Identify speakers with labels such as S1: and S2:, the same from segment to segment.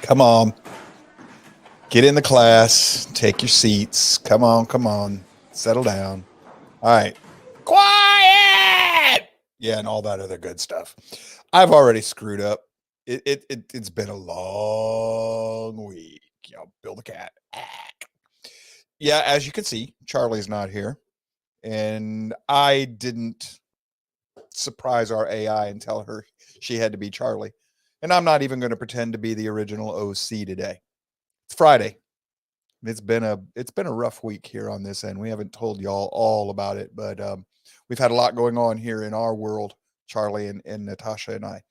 S1: Come on. Get in the class. Take your seats. Come on, come on. Settle down. All right. Quiet! Yeah, and all that other good stuff. I've already screwed up. It's been a long week. Bill the cat. Yeah, as you can see, Charlie's not here. And I didn't surprise our AI and tell her she had to be Charlie. And I'm not even going to pretend to be the original OC today. It's Friday. It's been a rough week here on this end. We haven't told y'all all about it, but we've had a lot going on here in our world, Charlie and Natasha and I.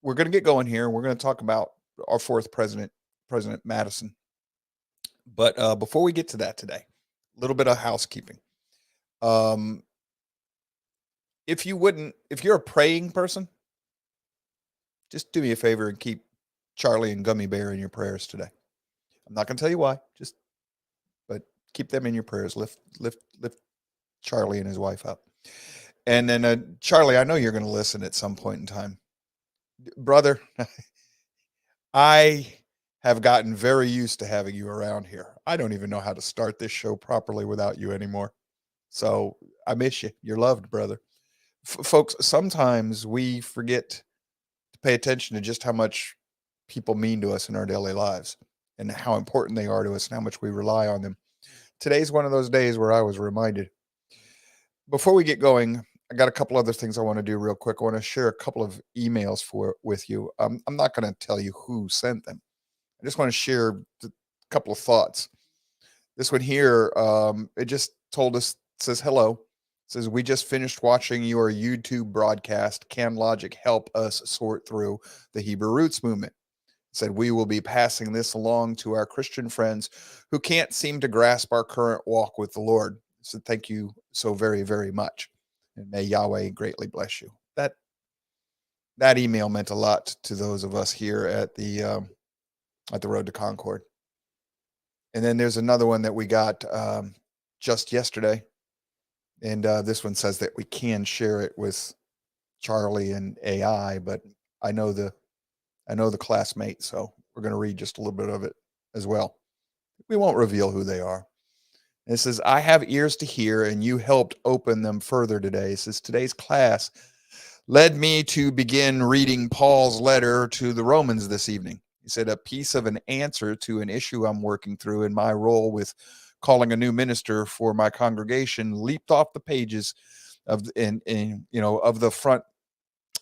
S1: We're going to get going here. We're going to talk about our fourth president, President Madison. But before we get to that today, a little bit of housekeeping. If you're a praying person, just do me a favor and keep Charlie and Gummy Bear in your prayers today. I'm not going to tell you why, but keep them in your prayers. Lift Charlie and his wife up. And then Charlie, I know you're going to listen at some point in time. Brother, I have gotten very used to having you around here. I don't even know how to start this show properly without you anymore. So I miss you. You're loved, brother. Folks, sometimes we forget to pay attention to just how much people mean to us in our daily lives and how important they are to us and how much we rely on them. Today's one of those days where I was reminded. Before we get going, I got a couple other things I want to do real quick. I want to share a couple of emails with you. I'm not going to tell you who sent them. I just want to share a couple of thoughts. This one here, it just told us, says, hello. It says, we just finished watching your YouTube broadcast. Can logic help us sort through the Hebrew roots movement? It said, we will be passing this along to our Christian friends who can't seem to grasp our current walk with the Lord. So thank you so very, very much. And may Yahweh greatly bless you. That email meant a lot to those of us here at the Road to Concord. And then there's another one that we got just yesterday. And this one says that we can share it with Charlie and AI, but I know the classmate, so we're going to read just a little bit of it as well. We won't reveal who they are. It says, I have ears to hear, and you helped open them further today. It says, today's class led me to begin reading Paul's letter to the Romans this evening. He said, a piece of an answer to an issue I'm working through in my role with calling a new minister for my congregation leaped off the pages of the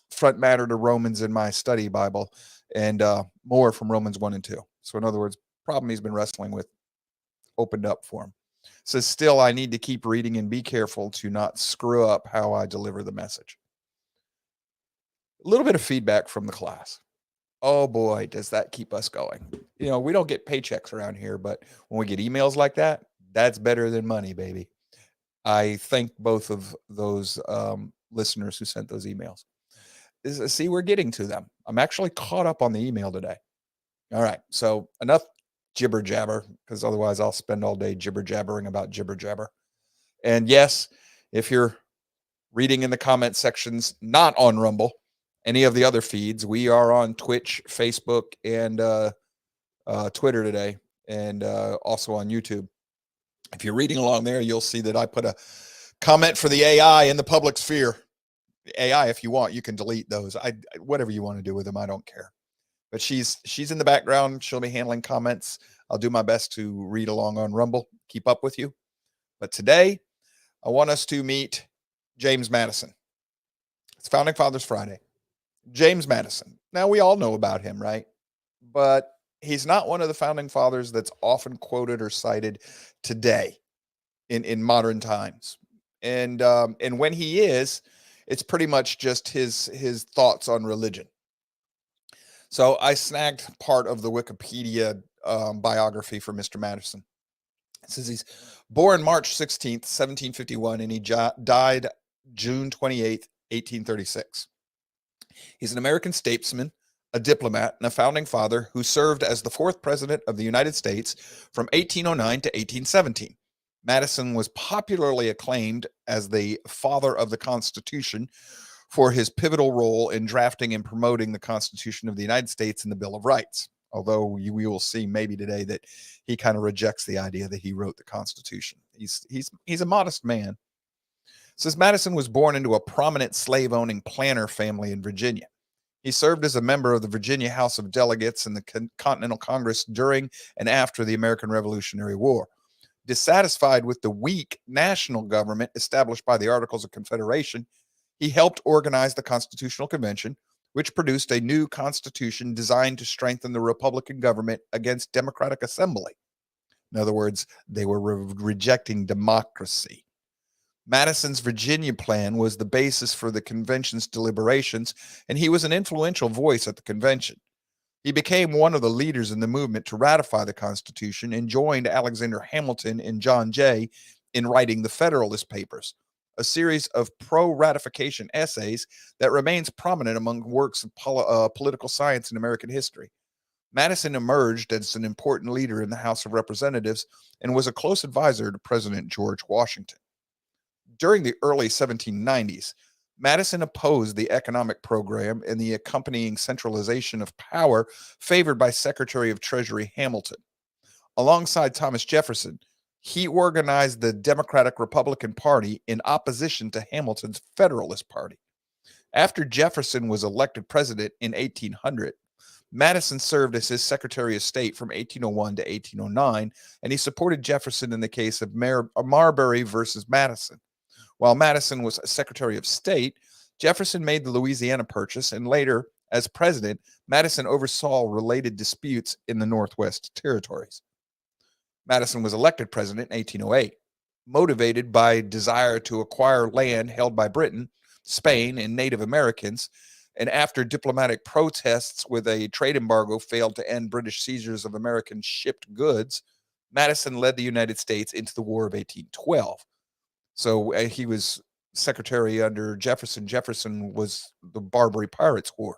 S1: front matter to Romans in my study Bible, and more from Romans 1 and 2. So in other words, problem he's been wrestling with opened up for him. Says, still, I need to keep reading and be careful to not screw up how I deliver the message. A little bit of feedback from the class. Oh boy, does that keep us going. We don't get paychecks around here, but when we get emails like that, that's better than money, baby. I thank both of those listeners who sent those emails. See, we're getting to them. I'm actually caught up on the email today. All right, so enough jibber jabber, because otherwise I'll spend all day jibber jabbering about jibber jabber. And yes, if you're reading in the comment sections, not on Rumble, any of the other feeds, we are on Twitch, Facebook, and Twitter today, and also on YouTube. If you're reading along there, you'll see that I put a comment for the AI in the public sphere. AI, if you want, you can delete those. Whatever you want to do with them, I don't care. But she's in the background. She'll be handling comments. I'll do my best to read along on Rumble, keep up with you. But today, I want us to meet James Madison. It's Founding Fathers Friday. James Madison. Now, we all know about him, right? But he's not one of the founding fathers that's often quoted or cited today in modern times. And when he is, it's pretty much just his thoughts on religion. So I snagged part of the Wikipedia biography for Mr. Madison. It says he's born March 16th, 1751, and he died June 28th, 1836. He's an American statesman, a diplomat, and a founding father who served as the fourth president of the United States from 1809 to 1817. Madison was popularly acclaimed as the father of the Constitution for his pivotal role in drafting and promoting the Constitution of the United States and the Bill of Rights. Although we will see maybe today that he kind of rejects the idea that he wrote the Constitution. He's a modest man. Says Madison was born into a prominent slave-owning planter family in Virginia. He served as a member of the Virginia House of Delegates in the Continental Congress during and after the American Revolutionary War. Dissatisfied with the weak national government established by the Articles of Confederation, he helped organize the Constitutional Convention, which produced a new constitution designed to strengthen the Republican government against democratic assembly. In other words, they were rejecting democracy. Madison's Virginia plan was the basis for the convention's deliberations, and he was an influential voice at the convention. He became one of the leaders in the movement to ratify the Constitution and joined Alexander Hamilton and John Jay in writing the Federalist Papers, a series of pro-ratification essays that remains prominent among works of political science in American history. Madison emerged as an important leader in the House of Representatives and was a close advisor to President George Washington. During the early 1790s, Madison opposed the economic program and the accompanying centralization of power favored by Secretary of Treasury Hamilton. Alongside Thomas Jefferson, he organized the Democratic Republican Party in opposition to Hamilton's Federalist Party. After Jefferson was elected president in 1800, Madison served as his Secretary of State from 1801 to 1809, and he supported Jefferson in the case of Marbury versus Madison. While Madison was Secretary of State, Jefferson made the Louisiana Purchase, and later, as president, Madison oversaw related disputes in the Northwest Territories. Madison was elected president in 1808, motivated by a desire to acquire land held by Britain, Spain, and Native Americans, and after diplomatic protests with a trade embargo failed to end British seizures of American shipped goods, Madison led the United States into the War of 1812. So he was secretary under Jefferson. Jefferson was the Barbary Pirates War.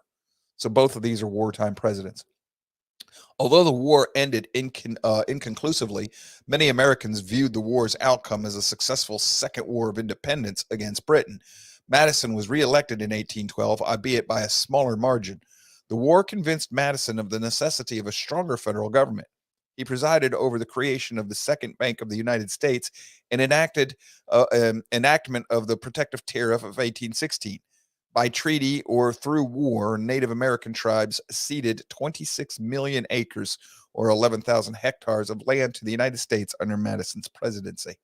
S1: So both of these are wartime presidents. Although the war ended inconclusively, many Americans viewed the war's outcome as a successful second war of independence against Britain. Madison was reelected in 1812, albeit by a smaller margin. The war convinced Madison of the necessity of a stronger federal government. He presided over the creation of the Second Bank of the United States and enacted an enactment of the Protective Tariff of 1816. By treaty or through war, Native American tribes ceded 26 million acres or 11,000 hectares of land to the United States under Madison's presidency.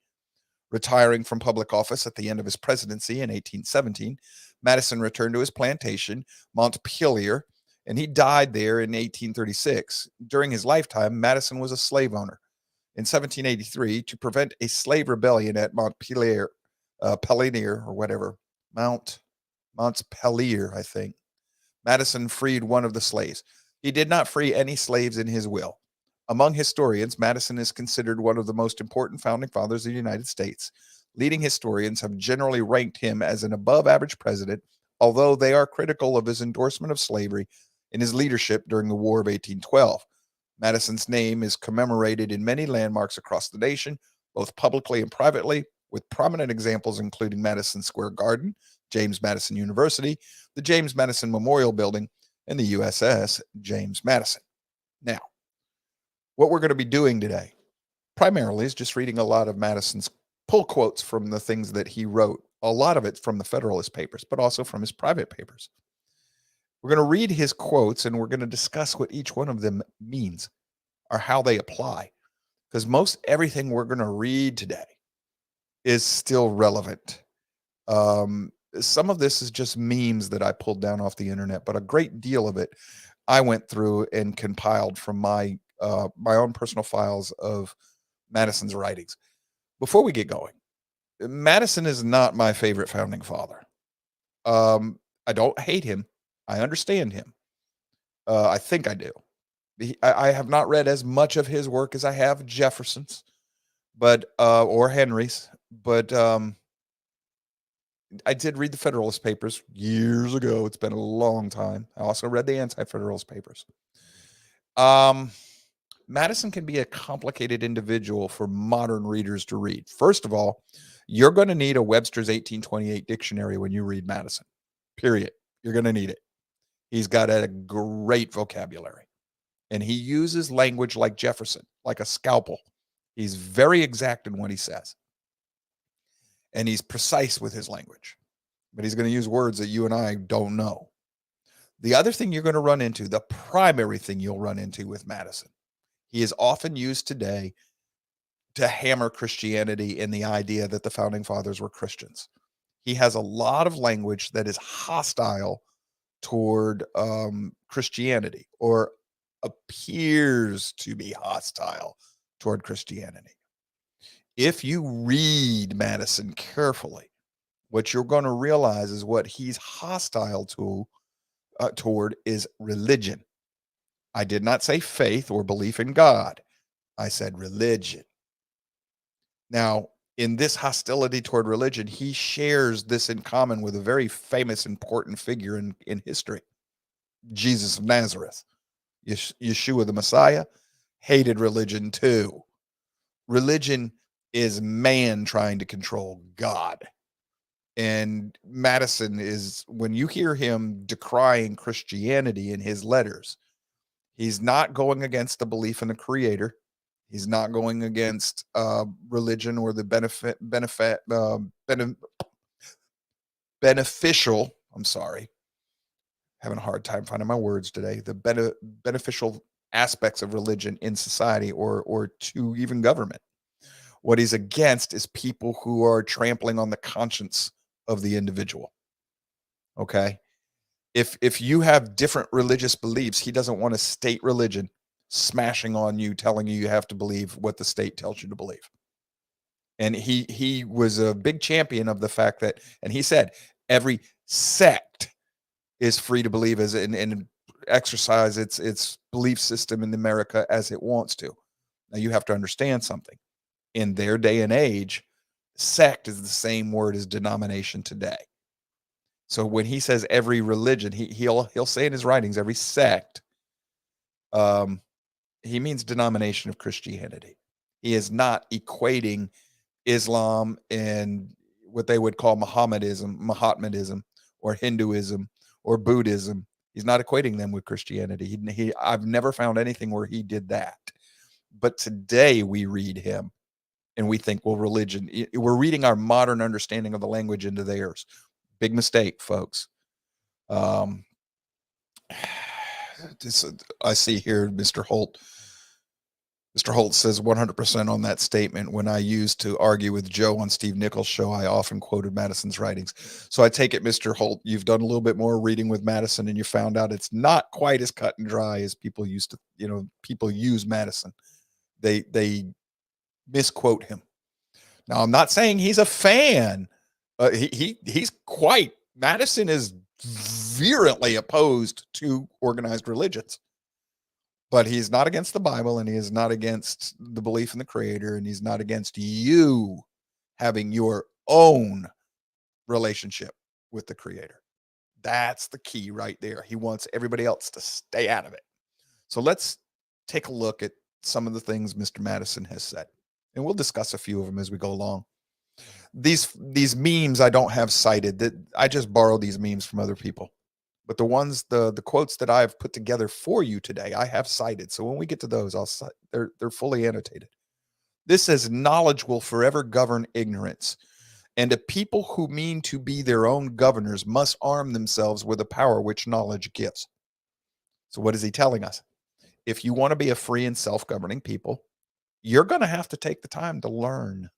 S1: Retiring from public office at the end of his presidency in 1817, Madison returned to his plantation, Montpelier, and he died there in 1836. During his lifetime, Madison was a slave owner. In 1783, to prevent a slave rebellion at Montpelier, or whatever, Montpelier, I think, Madison freed one of the slaves. He did not free any slaves in his will. Among historians, Madison is considered one of the most important founding fathers of the United States. Leading historians have generally ranked him as an above-average president, although they are critical of his endorsement of slavery and his leadership during the War of 1812. Madison's name is commemorated in many landmarks across the nation, both publicly and privately, with prominent examples including Madison Square Garden, James Madison University, the James Madison Memorial Building, and the USS James Madison. Now, what we're going to be doing today, primarily, is just reading a lot of Madison's pull quotes from the things that he wrote, a lot of it from the Federalist Papers, but also from his private papers. We're going to read his quotes, and we're going to discuss what each one of them means or how they apply, because most everything we're going to read today is still relevant. Some of this is just memes that I pulled down off the internet, but a great deal of it I went through and compiled from my own personal files of Madison's writings. Before we get going, Madison is not my favorite founding father. I don't hate him. I understand him. I think I do. I have not read as much of his work as I have Jefferson's, but or Henry's, but I did read the Federalist Papers years ago. It's been a long time. I also read the Anti-Federalist Papers. Madison can be a complicated individual for modern readers to read. First of all, you're going to need a Webster's 1828 dictionary when you read Madison, period. You're going to need it. He's got a great vocabulary, and he uses language like Jefferson, like a scalpel. He's very exact in what he says, and he's precise with his language, but he's going to use words that you and I don't know. The other thing you're going to run into, the primary thing you'll run into with Madison, he is often used today to hammer Christianity and the idea that the founding fathers were Christians. He has a lot of language that is hostile toward Christianity, or appears to be hostile toward Christianity. If you read Madison carefully, what you're going to realize is what he's hostile toward is religion. I did not say faith or belief in God. I said religion. Now, in this hostility toward religion, he shares this in common with a very famous, important figure in history, Jesus of Nazareth. Yeshua the Messiah hated religion too. Religion is man trying to control God. And Madison is, when you hear him decrying Christianity in his letters, he's not going against the belief in a creator. He's not going against religion or the beneficial. I'm sorry, having a hard time finding my words today. The beneficial aspects of religion in society, or to even government. What he's against is people who are trampling on the conscience of the individual. Okay, if you have different religious beliefs, he doesn't want a state religion smashing on you, telling you have to believe what the state tells you to believe. And he was a big champion of the fact that, and he said, every sect is free to believe as and exercise its belief system in America as it wants to. Now you have to understand something. In their day and age, sect is the same word as denomination today. So when he says every religion, he'll say in his writings every sect. He means denomination of Christianity. He is not equating Islam and what they would call Mohammedanism, or Hinduism, or Buddhism. He's not equating them with Christianity. I've never found anything where he did that. But today we read him and we think, well, religion, we're reading our modern understanding of the language into theirs. Big mistake, folks. I see here, Mr. Holt. Mr. Holt says 100% on that statement. When I used to argue with Joe on Steve Nichols' show, I often quoted Madison's writings. So I take it, Mr. Holt, you've done a little bit more reading with Madison, and you found out it's not quite as cut and dry as people used to, people use Madison. They misquote him. Now, I'm not saying he's a fan. Madison is virulently opposed to organized religions. But he's not against the Bible, and he is not against the belief in the Creator, and he's not against you having your own relationship with the Creator. That's the key right there. He wants everybody else to stay out of it. So let's take a look at some of the things Mr. Madison has said, and we'll discuss a few of them as we go along. These memes I don't have cited. That I just borrowed these memes from other people. But the ones, the quotes that I've put together for you today, I have cited. So when we get to those, they're fully annotated. This says, knowledge will forever govern ignorance, and a people who mean to be their own governors must arm themselves with the power which knowledge gives. So what is he telling us? If you want to be a free and self-governing people, you're going to have to take the time to learn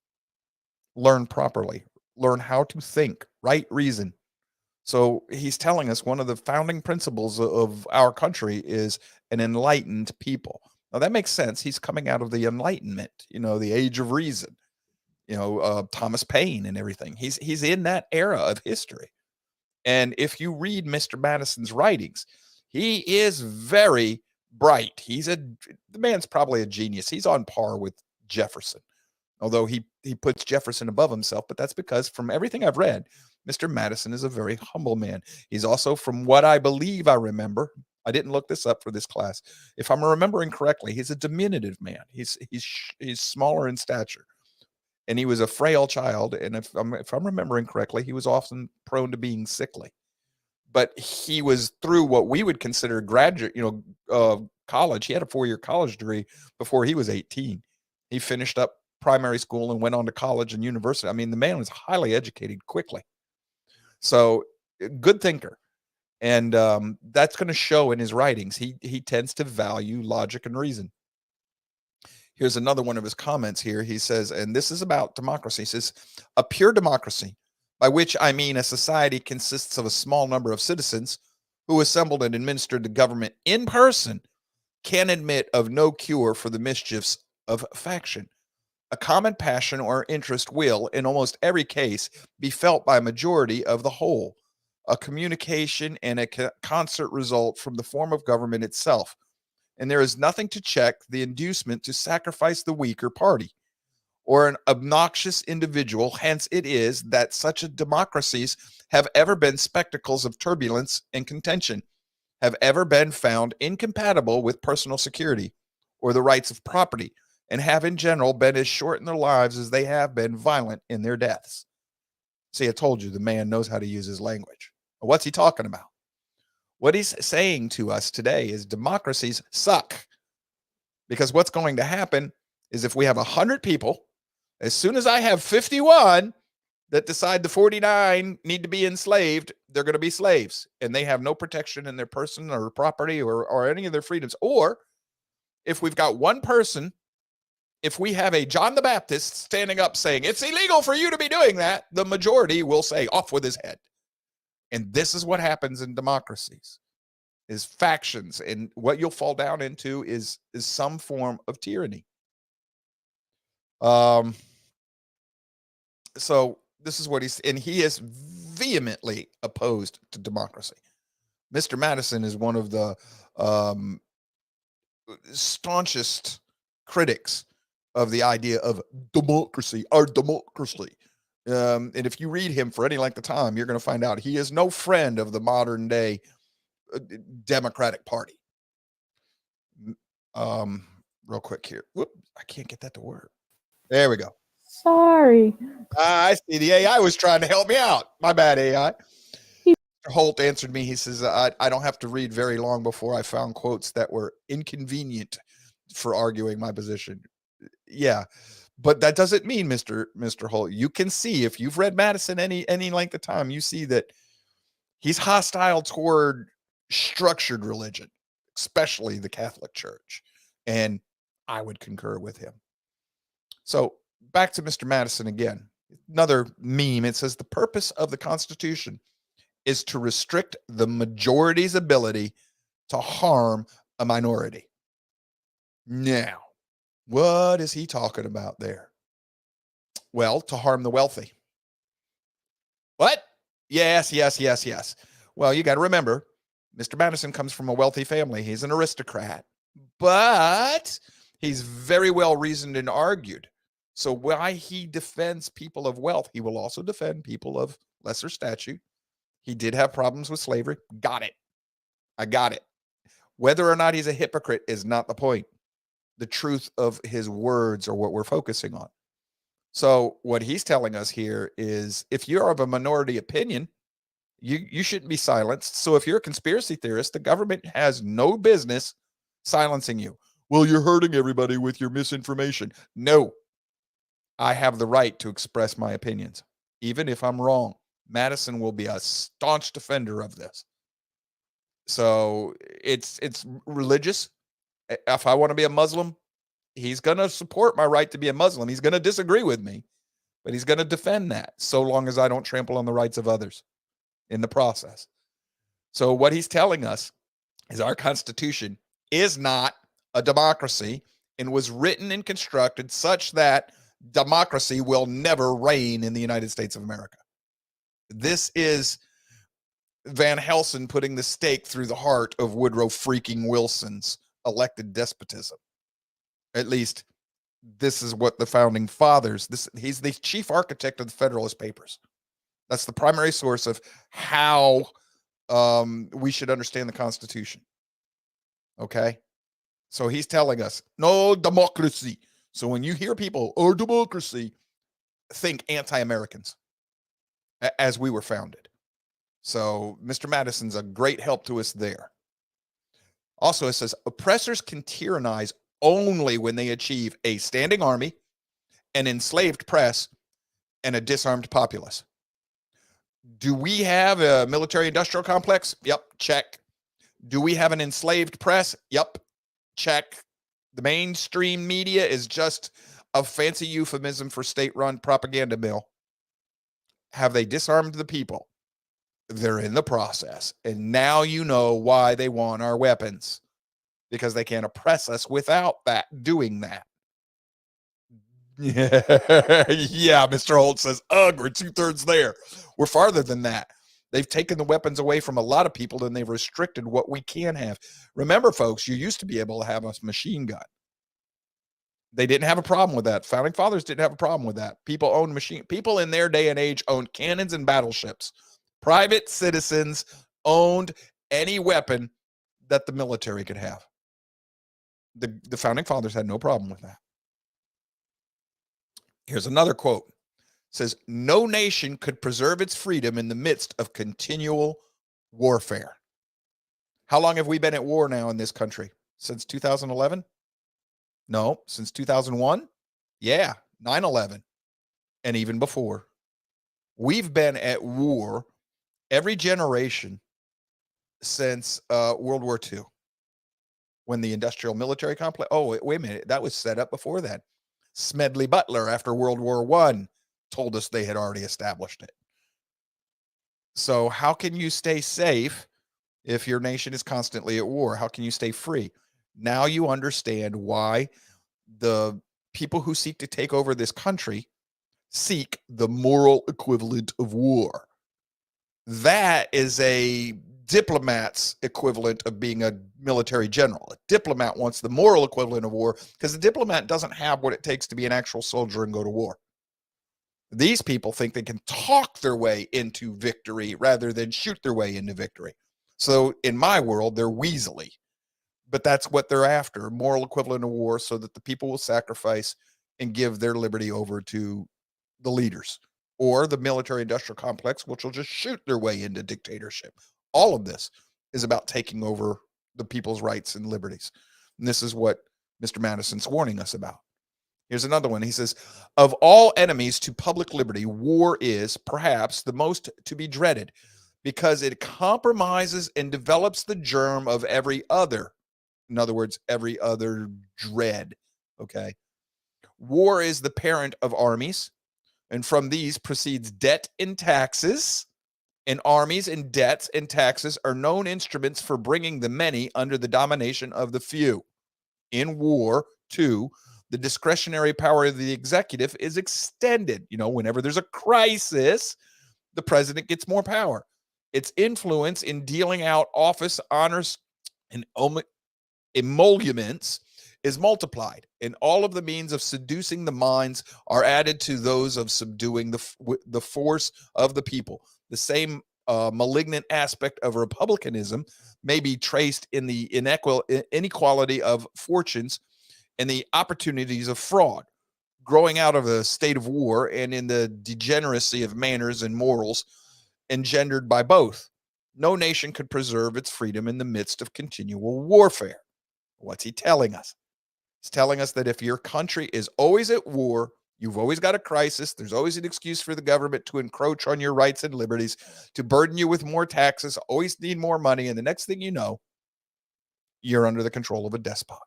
S1: properly, learn how to think, right reason. So he's telling us one of the founding principles of our country is an enlightened people. Now that makes sense. He's coming out of the Enlightenment, the age of reason, Thomas Paine and everything. He's in that era of history. And if you read Mr. Madison's writings, he is very bright. The man's probably a genius. He's on par with Jefferson, although he puts Jefferson above himself. But that's because from everything I've read, Mr. Madison is a very humble man. He's also, from what I believe I remember, I didn't look this up for this class. If I'm remembering correctly, he's a diminutive man. He's smaller in stature, and he was a frail child. And if I'm remembering correctly, he was often prone to being sickly. But he was through what we would consider graduate, college. He had a 4-year college degree before he was 18. He finished up primary school and went on to college and university. I mean, the man was highly educated quickly. So, good thinker. And that's going to show in his writings. He tends to value logic and reason. Here's another one of his comments here. He says, and this is about democracy. He says, a pure democracy, by which I mean a society consists of a small number of citizens who assembled and administered the government in person, can admit of no cure for the mischiefs of faction. A common passion or interest will, in almost every case, be felt by a majority of the whole. A communication and a concert result from the form of government itself, and there is nothing to check the inducement to sacrifice the weaker party or an obnoxious individual. Hence it is that such democracies have ever been spectacles of turbulence and contention, have ever been found incompatible with personal security or the rights of property, and have in general been as short in their lives as they have been violent in their deaths. See, I told you the man knows how to use his language. What's he talking about? What he's saying to us today is democracies suck. Because what's going to happen is if we have 100 people, as soon as I have 51 that decide the 49 need to be enslaved, they're going to be slaves. And they have no protection in their person or property or any of their freedoms. Or if we've got one person, if we have a John the Baptist standing up saying, it's illegal for you to be doing that, the majority will say, off with his head. And this is what happens in democracies, is factions. And what you'll fall down into is some form of tyranny. So this is what he is vehemently opposed to democracy. Mr. Madison is one of the staunchest critics of the idea of democracy, our democracy. And if you read him for any length of time, you're going to find out he is no friend of the modern day Democratic Party. Real quick here. Whoop, I can't get that to work. There we go.
S2: Sorry.
S1: I see. The AI was trying to help me out. My bad, AI. Holt answered me. He says, I don't have to read very long before I found quotes that were inconvenient for arguing my position. Yeah. But that doesn't mean, Mr. Holt, you can see, if you've read Madison any length of time, you see that he's hostile toward structured religion, especially the Catholic Church. And I would concur with him. So back to Mr. Madison again. Another meme. It says the purpose of the Constitution is to restrict the majority's ability to harm a minority. Now, what is he talking about there? Well, to harm the wealthy. What? Yes. Well, you got to remember, Mr. Madison comes from a wealthy family. He's an aristocrat, but he's very well reasoned and argued. So why he defends people of wealth, he will also defend people of lesser stature. He did have problems with slavery. Got it. I got it. Whether or not he's a hypocrite is not the point. The truth of his words are what we're focusing on. So what he's telling us here is, if you're of a minority opinion, you shouldn't be silenced. So if you're a conspiracy theorist, the government has no business silencing you. Well, you're hurting everybody with your misinformation. No, I have the right to express my opinions, even if I'm wrong. Madison will be a staunch defender of this. So it's religious. If I want to be a Muslim, he's going to support my right to be a Muslim. He's going to disagree with me, but he's going to defend that so long as I don't trample on the rights of others in the process. So what he's telling us is our Constitution is not a democracy and was written and constructed such that democracy will never reign in the United States of America. This is Van Helsing putting the stake through the heart of Woodrow freaking Wilson's elected despotism. At least this is what the founding fathers, he's the chief architect of the Federalist Papers. That's the primary source of how we should understand the Constitution. Okay. So he's telling us no democracy. So when you hear people, oh, democracy, think anti-Americans as we were founded. So Mr. Madison's a great help to us there. Also, it says oppressors can tyrannize only when they achieve a standing army, an enslaved press, and a disarmed populace. Do we have a military industrial complex? Yep, check. Do we have an enslaved press? Yep, check. The mainstream media is just a fancy euphemism for state-run propaganda mill. Have they disarmed the people? They're in the process. And now you know why they want our weapons, because they can't oppress us without doing that. Yeah, yeah, Mr. Holt says, ugh, we're 2/3 there. We're farther than that. They've taken the weapons away from a lot of people and they've restricted what we can have. Remember, folks, you used to be able to have a machine gun. They didn't have a problem with that. Founding fathers didn't have a problem with that. People in their day and age owned cannons and battleships. Private citizens owned any weapon that the military could have. The founding fathers had no problem with that. Here's another quote. It says, no nation could preserve its freedom in the midst of continual warfare. How long have we been at war now in this country? Since 2011? No, since 2001? Yeah, 9/11. And even before. We've been at war every generation since World War II, when the industrial military complex. Oh, wait a minute. That was set up before that. Smedley Butler, after World War I, told us they had already established it. So how can you stay safe if your nation is constantly at war? How can you stay free? Now you understand why the people who seek to take over this country seek the moral equivalent of war. That is a diplomat's equivalent of being a military general. A diplomat wants the moral equivalent of war because the diplomat doesn't have what it takes to be an actual soldier and go to war. These people think they can talk their way into victory rather than shoot their way into victory. So in my world, they're weaselly, but that's what they're after, moral equivalent of war, so that the people will sacrifice and give their liberty over to the leaders or the military industrial complex, which will just shoot their way into dictatorship. All of this is about taking over the people's rights and liberties. And this is what Mr. Madison's warning us about. Here's another one. He says, of all enemies to public liberty, war is perhaps the most to be dreaded because it compromises and develops the germ of every other. In other words, every other dread. Okay. War is the parent of armies, and from these proceeds debt and taxes. And armies and debts and taxes are known instruments for bringing the many under the domination of the few. In war, too, the discretionary power of the executive is extended. Whenever there's a crisis, the president gets more power. Its influence in dealing out office, honors, and emoluments is multiplied, and all of the means of seducing the minds are added to those of subduing the force of the people. The same malignant aspect of republicanism may be traced in the inequality of fortunes and the opportunities of fraud growing out of a state of war, and in the degeneracy of manners and morals engendered by both. No nation could preserve its freedom in the midst of continual warfare. What's he telling us? He's telling us that if your country is always at war, you've always got a crisis, there's always an excuse for the government to encroach on your rights and liberties, to burden you with more taxes, always need more money, and the next thing you know, you're under the control of a despot.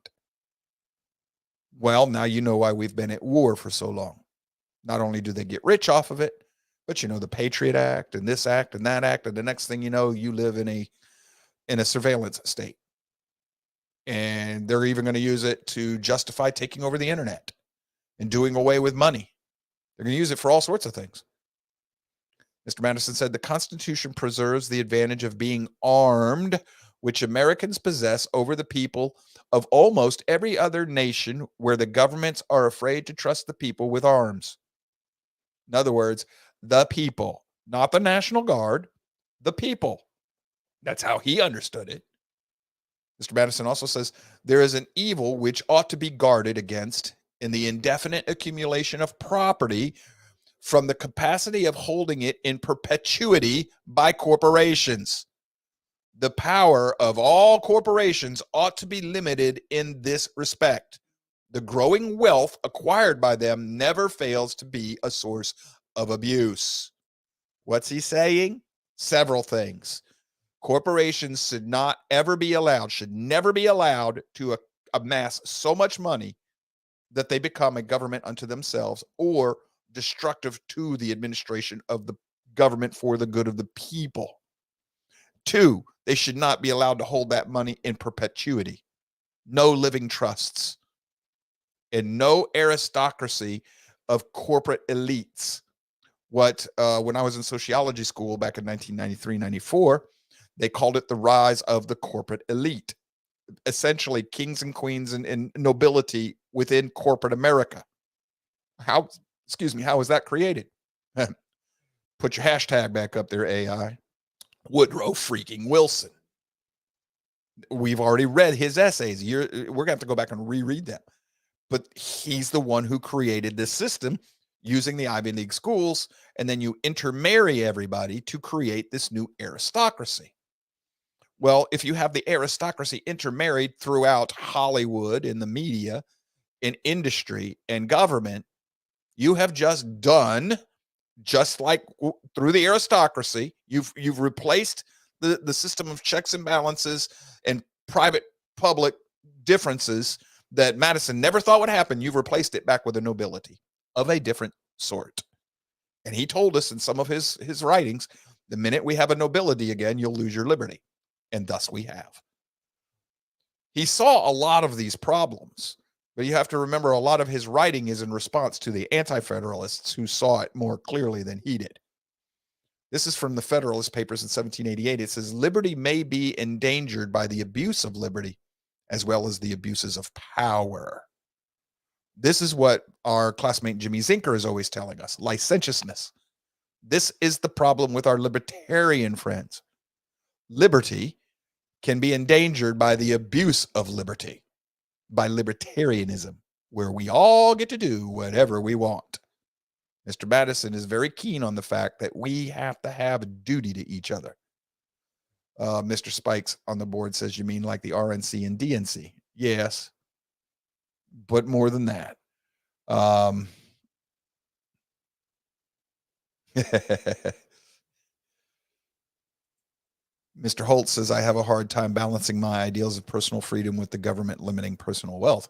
S1: Well, now you know why we've been at war for so long. Not only do they get rich off of it, but the Patriot Act and this act and that act, and the next thing you know, you live in a surveillance state. And they're even going to use it to justify taking over the internet and doing away with money. They're going to use it for all sorts of things. Mr. Madison said the Constitution preserves the advantage of being armed, which Americans possess over the people of almost every other nation where the governments are afraid to trust the people with arms. In other words, the people, not the National Guard, the people. That's how he understood it. Mr. Madison also says there is an evil which ought to be guarded against in the indefinite accumulation of property from the capacity of holding it in perpetuity by corporations. The power of all corporations ought to be limited in this respect. The growing wealth acquired by them never fails to be a source of abuse. What's he saying? Several things. Corporations should never be allowed to amass so much money that they become a government unto themselves or destructive to the administration of the government for the good of the people. 2, they should not be allowed to hold that money in perpetuity. No living trusts and no aristocracy of corporate elites. When I was in sociology school back in 1993-94, they called it the rise of the corporate elite, essentially kings and queens and nobility within corporate America. How was that created? Put your hashtag back up there, AI. Woodrow freaking Wilson. We've already read his essays. We're going to have to go back and reread them. But he's the one who created this system using the Ivy League schools, and then you intermarry everybody to create this new aristocracy. Well, if you have the aristocracy intermarried throughout Hollywood, in the media, in industry, and government, you have just done, just like through the aristocracy, you've replaced the system of checks and balances and private-public differences that Madison never thought would happen. You've replaced it back with a nobility of a different sort. And he told us in some of his writings, the minute we have a nobility again, you'll lose your liberty. And thus we have. He saw a lot of these problems, but you have to remember a lot of his writing is in response to the anti-federalists who saw it more clearly than he did. This is from the Federalist Papers in 1788. It says, liberty may be endangered by the abuse of liberty as well as the abuses of power. This is what our classmate Jimmy Zinker is always telling us, licentiousness. This is the problem with our libertarian friends. Liberty can be endangered by the abuse of liberty, by libertarianism, where we all get to do whatever we want. Mr. Madison is very keen on the fact that we have to have a duty to each other. Mr. Spikes on the board says, you mean like the RNC and DNC? Yes, but more than that. Mr. Holt says, I have a hard time balancing my ideals of personal freedom with the government limiting personal wealth.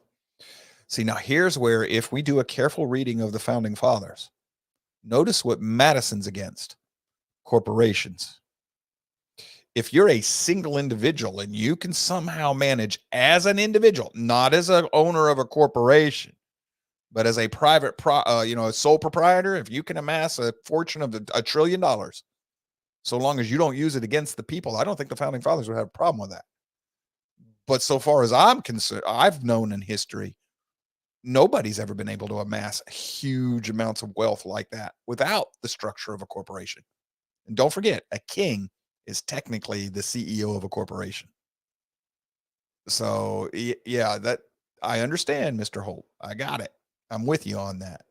S1: See, now here's where, if we do a careful reading of the Founding Fathers, notice what Madison's against: corporations. If you're a single individual and you can somehow manage as an individual, not as an owner of a corporation, but as a private, a sole proprietor, if you can amass a fortune of $1 trillion, so long as you don't use it against the people, I don't think the Founding Fathers would have a problem with that. But so far as I'm concerned, I've known in history, nobody's ever been able to amass huge amounts of wealth like that without the structure of a corporation. And don't forget, a king is technically the CEO of a corporation. So yeah, that I understand, Mr. Holt. I got it. I'm with you on that.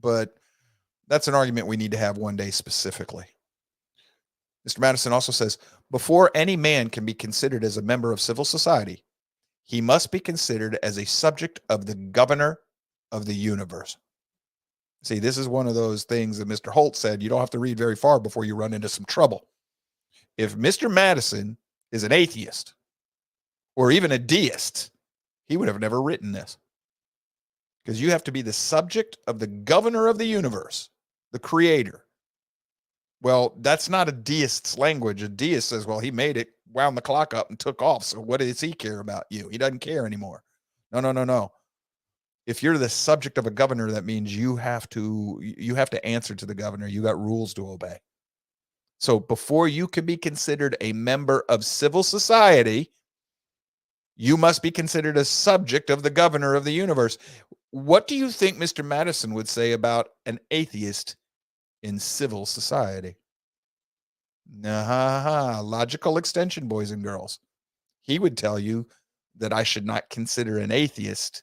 S1: But that's an argument we need to have one day specifically. Mr. Madison also says, before any man can be considered as a member of civil society, he must be considered as a subject of the governor of the universe. See, this is one of those things that Mr. Holt said, you don't have to read very far before you run into some trouble. If Mr. Madison is an atheist or even a deist, he would have never written this. Because you have to be the subject of the governor of the universe, the creator. Well, that's not a deist's language. A deist says, well, he made it, wound the clock up and took off. So what does he care about you? He doesn't care anymore. No. If you're the subject of a governor, that means you have to answer to the governor. You got rules to obey. So before you can be considered a member of civil society, you must be considered a subject of the governor of the universe. What do you think Mr. Madison would say about an atheist in civil society? Logical extension, boys and girls. He would tell you that I should not consider an atheist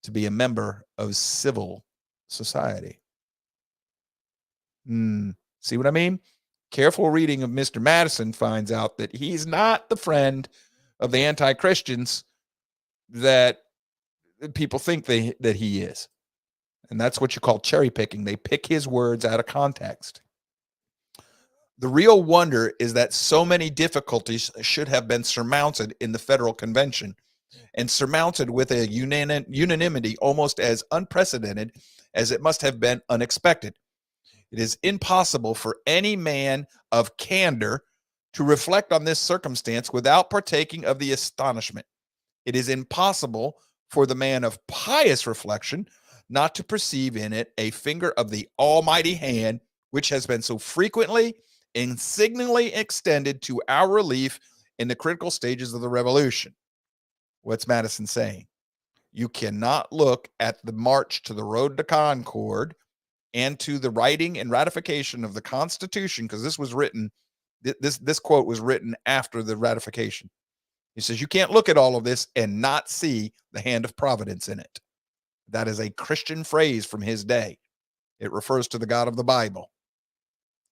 S1: to be a member of civil society. See what I mean? Careful reading of Mr. Madison finds out that he's not the friend of the anti-Christians that people think that he is. And that's what you call cherry picking. They pick his words out of context. The real wonder is that so many difficulties should have been surmounted in the federal convention, and surmounted with a unanimity almost as unprecedented as it must have been unexpected. It is impossible for any man of candor to reflect on this circumstance without partaking of the astonishment. It is impossible for the man of pious reflection not to perceive in it a finger of the almighty hand, which has been so frequently and signally extended to our relief in the critical stages of the revolution. What's Madison saying? You cannot look at the march to the road to Concord and to the writing and ratification of the Constitution, because this was written, this quote was written after the ratification. He says, you can't look at all of this and not see the hand of providence in it. That is a Christian phrase from his day. It refers to the God of the Bible.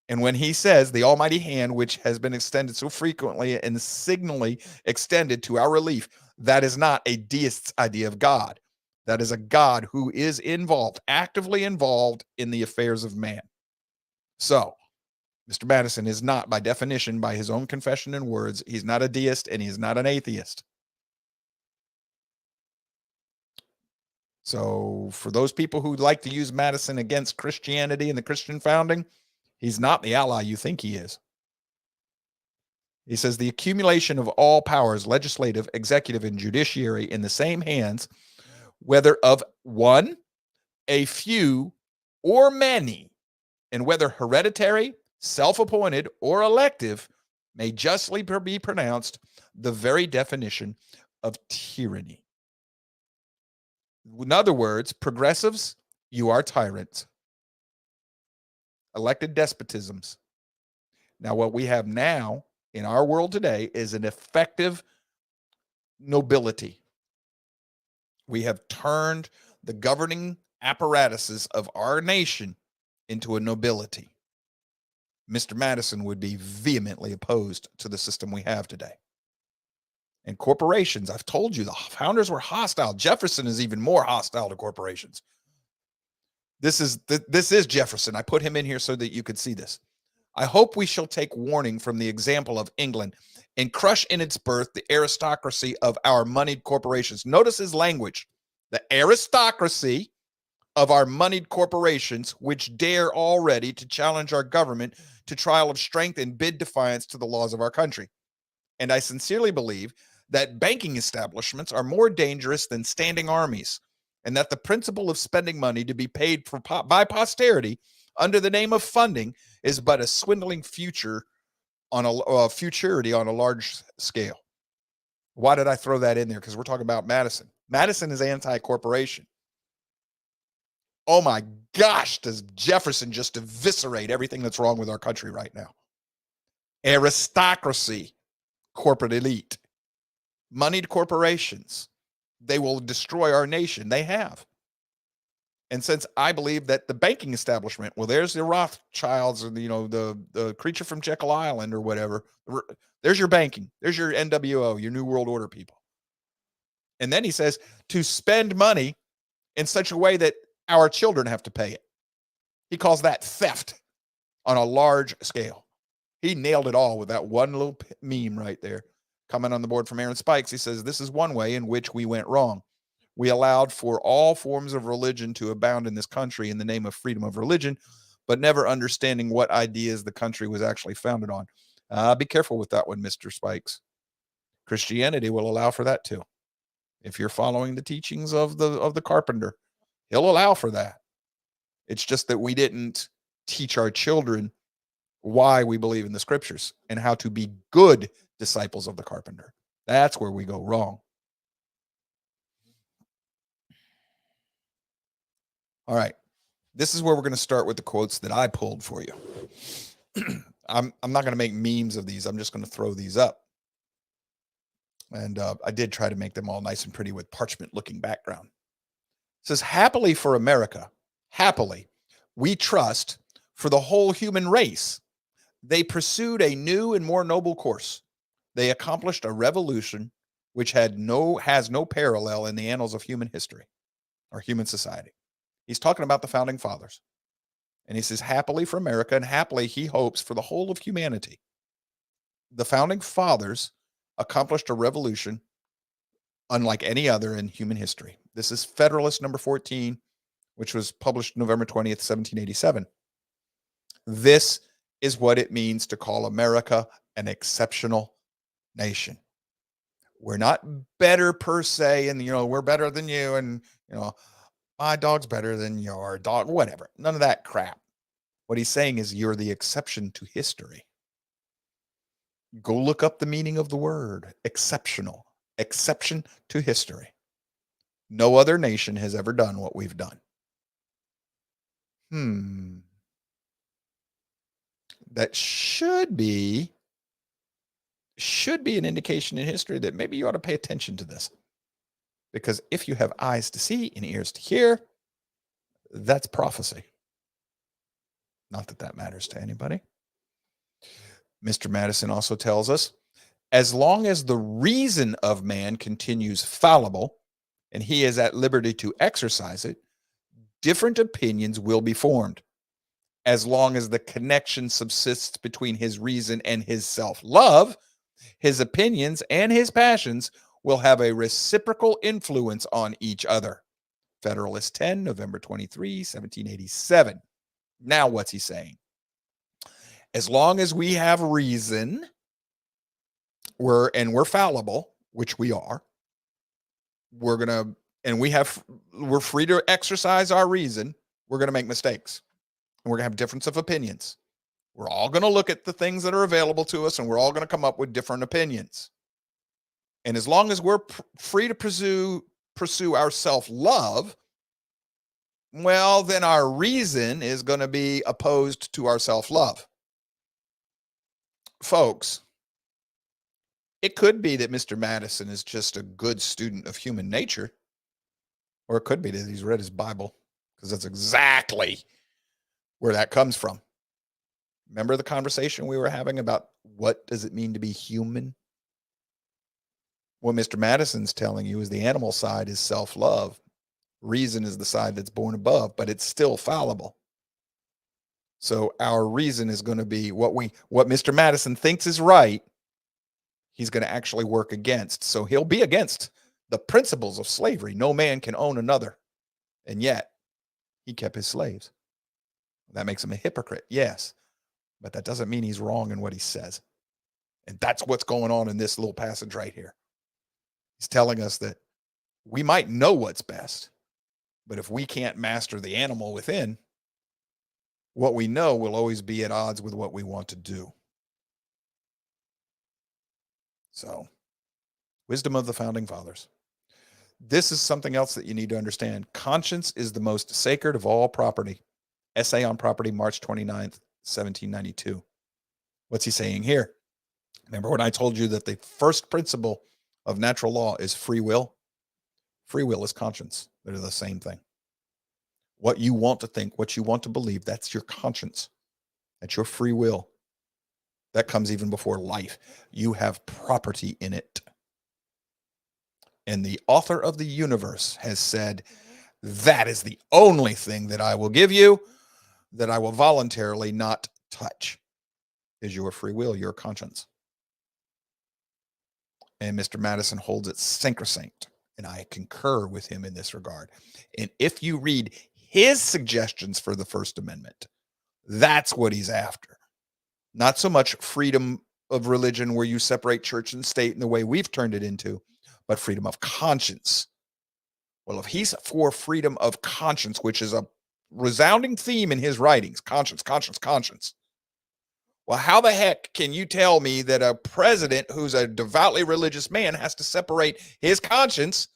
S1: And when he says the almighty hand, which has been extended so frequently and signally extended to our relief, that is not a deist's idea of God. That is a God who is involved, actively involved in the affairs of man. So, Mr. Madison is not, by definition, by his own confession and words, he's not a deist and he's not an atheist. So, for those people who like to use Madison against Christianity and the Christian founding, he's not the ally you think he is. He says the accumulation of all powers, legislative, executive, and judiciary, in the same hands, whether of one, a few, or many, and whether hereditary, self-appointed, or elective, may justly be pronounced the very definition of tyranny. In other words, progressives, you are tyrants. Elected despotisms. Now, what we have now in our world today is an effective nobility. We have turned the governing apparatuses of our nation into a nobility. Mr. Madison would be vehemently opposed to the system we have today. And corporations, I've told you, the founders were hostile. Jefferson is even more hostile to corporations. This is Jefferson. I put him in here so that you could see this. I hope we shall take warning from the example of England and crush in its birth the aristocracy of our moneyed corporations. Notice his language. The aristocracy of our moneyed corporations, which dare already to challenge our government to trial of strength and bid defiance to the laws of our country. And I sincerely believe that banking establishments are more dangerous than standing armies, and that the principle of spending money to be paid for by posterity under the name of funding is but a swindling futurity on a large scale. Why did I throw that in there? Because we're talking about Madison. Madison is anti-corporation. Oh my gosh, does Jefferson just eviscerate everything that's wrong with our country right now? Aristocracy, corporate elite, moneyed corporations. They will destroy our nation. They have. And since I believe that the banking establishment, well, there's the Rothschilds or the creature from Jekyll Island or whatever. There's your banking. There's your NWO, your New World Order people. And then he says to spend money in such a way that our children have to pay it. He calls that theft on a large scale. He nailed it all with that one little meme right there. Coming on the board from Aaron Spikes, he says, this is one way in which we went wrong. We allowed for all forms of religion to abound in this country in the name of freedom of religion, but never understanding what ideas the country was actually founded on. Be careful with that one, Mr. Spikes. Christianity will allow for that too. If you're following the teachings of the carpenter, he'll allow for that. It's just that we didn't teach our children why we believe in the scriptures and how to be good disciples of the carpenter. That's where we go wrong. All right. This is where we're going to start with the quotes that I pulled for you. I'm not going to make memes of these. I'm just going to throw these up. And I did try to make them all nice and pretty with parchment looking background. It says, happily for America, happily, we trust for the whole human race. They pursued a new and more noble course. They accomplished a revolution which has no parallel in the annals of human history or human society. He's talking about the founding fathers. And he says, happily for America, and happily he hopes for the whole of humanity. The founding fathers accomplished a revolution unlike any other in human history. This is Federalist number 14, which was published November 20th, 1787. This is what it means to call America an exceptional nation. We're not better per se, and we're better than you, and my dog's better than your dog, whatever. None of that crap. What he's saying is you're the exception to history. Go look up the meaning of the word exceptional. Exception to history. No other nation has ever done what we've done. That should be an indication in history that maybe you ought to pay attention to this. Because if you have eyes to see and ears to hear, that's prophecy. Not that that matters to anybody. Mr. Madison also tells us, as long as the reason of man continues fallible and he is at liberty to exercise it, different opinions will be formed. As long as the connection subsists between his reason and his self-love, his opinions and his passions will have a reciprocal influence on each other. Federalist 10, November 23, 1787. Now, what's he saying? As long as we have reason, we're fallible, which we are, we're free to exercise our reason. We're going to make mistakes, and we're going to have difference of opinions. We're all going to look at the things that are available to us, and we're all going to come up with different opinions. And as long as we're free to pursue our self-love, well, then our reason is going to be opposed to our self-love. Folks, it could be that Mr. Madison is just a good student of human nature, or it could be that he's read his Bible, because that's exactly where that comes from. Remember the conversation we were having about what does it mean to be human? What Mr. Madison's telling you is the animal side is self-love. Reason is the side that's born above, but it's still fallible. So our reason is going to be what Mr. Madison thinks is right, he's going to actually work against. So he'll be against the principles of slavery. No man can own another. And yet he kept his slaves. That makes him a hypocrite, yes. But that doesn't mean he's wrong in what he says. And that's what's going on in this little passage right here. He's telling us that we might know what's best, but if we can't master the animal within, what we know will always be at odds with what we want to do. So, wisdom of the founding fathers. This is something else that you need to understand. Conscience is the most sacred of all property. Essay on Property, March 29th, 1792. What's he saying here? Remember when I told you that the first principle of natural law is free will? Free will is conscience. They're the same thing. What you want to think, what you want to believe, that's your conscience. That's your free will. That comes even before life. You have property in it. And the author of the universe has said, that is the only thing that I will give you, that I will voluntarily not touch, is your free will, your conscience. And Mr. Madison holds it sacrosanct, and I concur with him in this regard. And if you read his suggestions for the First Amendment, that's what he's after. Not so much freedom of religion where you separate church and state in the way we've turned it into, but freedom of conscience. Well, if he's for freedom of conscience, which is a resounding theme in his writings, conscience, conscience, conscience. Well, how the heck can you tell me that a president who's a devoutly religious man has to separate his conscience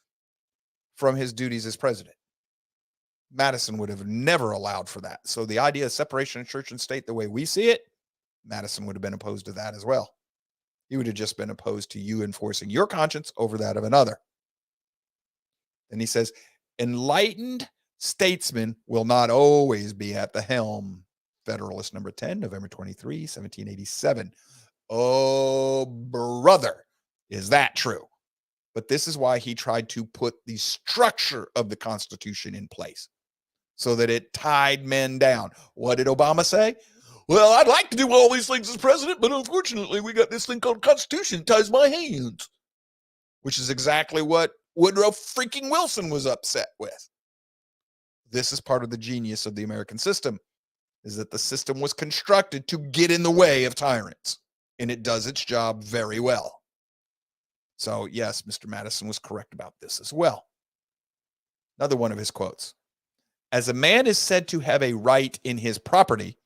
S1: from his duties as president? Madison would have never allowed for that. So the idea of separation of church and state the way we see it, Madison would have been opposed to that as well. He would have just been opposed to you enforcing your conscience over that of another. And he says, enlightened statesmen will not always be at the helm. Federalist number 10, November 23, 1787. Oh, brother, is that true? But this is why he tried to put the structure of the Constitution in place so that it tied men down. What did Obama say? Well, I'd like to do all these things as president, but unfortunately, we got this thing called Constitution. It ties my hands, which is exactly what Woodrow freaking Wilson was upset with. This is part of the genius of the American system, is that the system was constructed to get in the way of tyrants, and it does its job very well. So, yes, Mr. Madison was correct about this as well. Another one of his quotes. As a man is said to have a right in his property,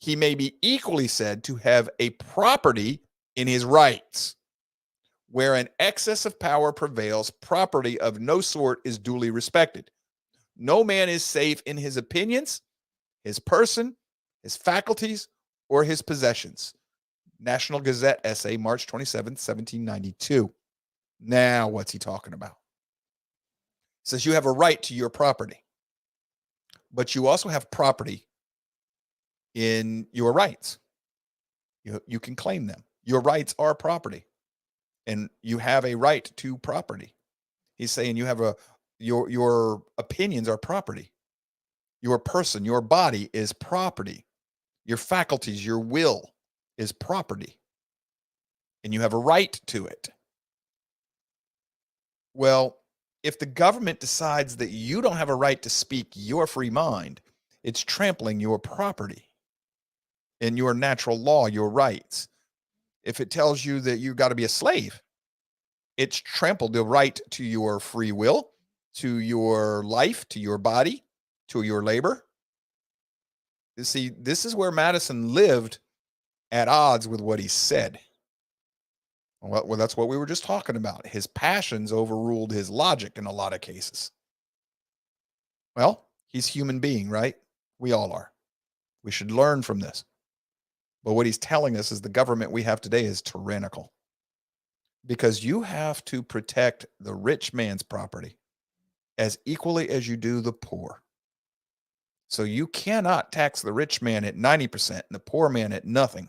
S1: he may be equally said to have a property in his rights. Where an excess of power prevails, property of no sort is duly respected. No man is safe in his opinions, his person, his faculties, or his possessions. National Gazette essay, March 27, 1792. Now, what's he talking about? It says you have a right to your property, but you also have property in your rights. You can claim them. Your rights are property, and you have a right to property. He's saying you have your opinions are property. Your person, your body is property. Your faculties, your will is property, and you have a right to it. Well, if the government decides that you don't have a right to speak your free mind, it's trampling your property and your natural law, your rights. If it tells you that you've got to be a slave, it's trampled the right to your free will, to your life, to your body, to your labor. You see, this is where Madison lived at odds with what he said. Well, that's what we were just talking about. His passions overruled his logic in a lot of cases. Well, he's a human being, right? We all are. We should learn from this. But what he's telling us is the government we have today is tyrannical. Because you have to protect the rich man's property as equally as you do the poor. So you cannot tax the rich man at 90% and the poor man at nothing,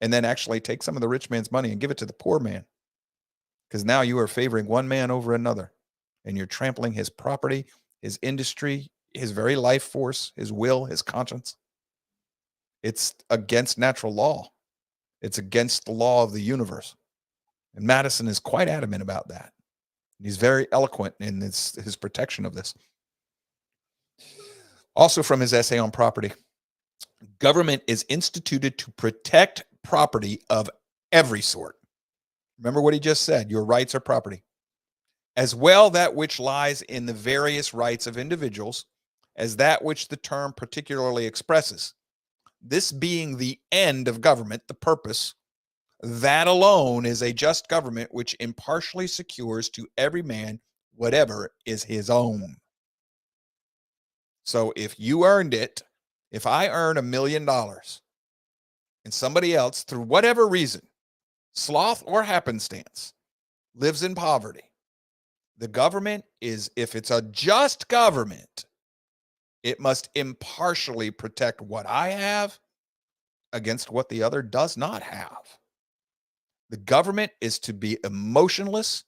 S1: and then actually take some of the rich man's money and give it to the poor man. Because now you are favoring one man over another, and you're trampling his property, his industry, his very life force, his will, his conscience. It's against natural law. It's against the law of the universe. And Madison is quite adamant about that. He's very eloquent in his protection of this. Also from his essay on property, government is instituted to protect property of every sort. Remember what he just said, your rights are property. As well that which lies in the various rights of individuals as that which the term particularly expresses. This being the end of government, the purpose, that alone is a just government which impartially secures to every man whatever is his own. So if you earned it, if I earn $1 million and somebody else, through whatever reason, sloth or happenstance, lives in poverty, the government is, if it's a just government, it must impartially protect what I have against what the other does not have. The government is to be emotionless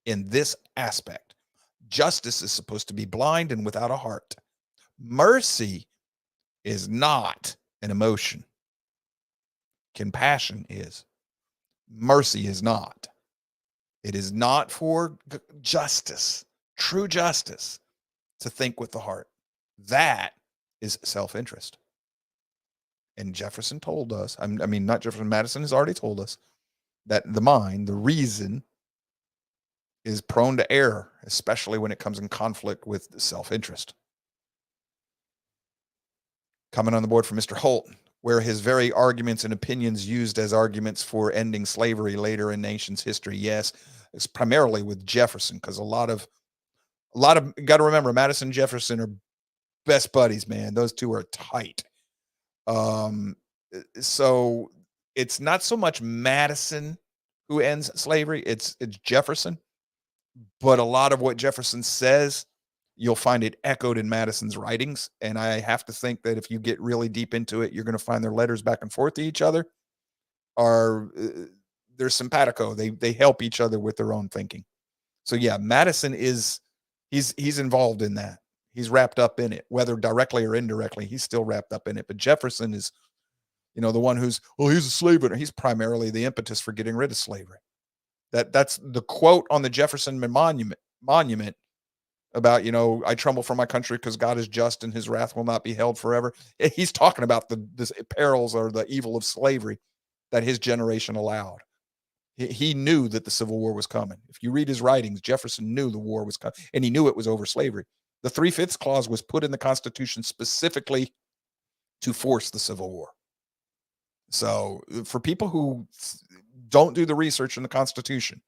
S1: in this aspect. Justice is supposed to be blind and without a heart. Mercy is not an emotion. Compassion is. Mercy is not. It is not for justice, true justice, to think with the heart. That is self-interest. And Jefferson told us, not Jefferson, Madison has already told us that the mind, the reason, is prone to error, especially when it comes in conflict with self-interest. Coming on the board for Mr. Holt, where his very arguments and opinions used as arguments for ending slavery later in nation's history. Yes, it's primarily with Jefferson, because a lot of, got to remember, Madison and Jefferson are best buddies, man. Those two are tight. So it's not so much Madison who ends slavery. It's Jefferson. But a lot of what Jefferson says, you'll find it echoed in Madison's writings. And I have to think that if you get really deep into it, you're going to find their letters back and forth to each other are they're simpatico. They help each other with their own thinking. So yeah, Madison is he's involved in that. He's wrapped up in it, whether directly or indirectly. He's still wrapped up in it. But Jefferson is, the one who's, well, he's a slave owner. He's primarily the impetus for getting rid of slavery. That's the quote on the Jefferson monument about, I tremble for my country because God is just and his wrath will not be held forever. He's talking about the perils or the evil of slavery that his generation allowed. He knew that the Civil War was coming. If you read his writings, Jefferson knew the war was coming, and he knew it was over slavery. The 3/5 clause was put in the Constitution specifically to force the Civil War. So for people who don't do the research in the Constitution,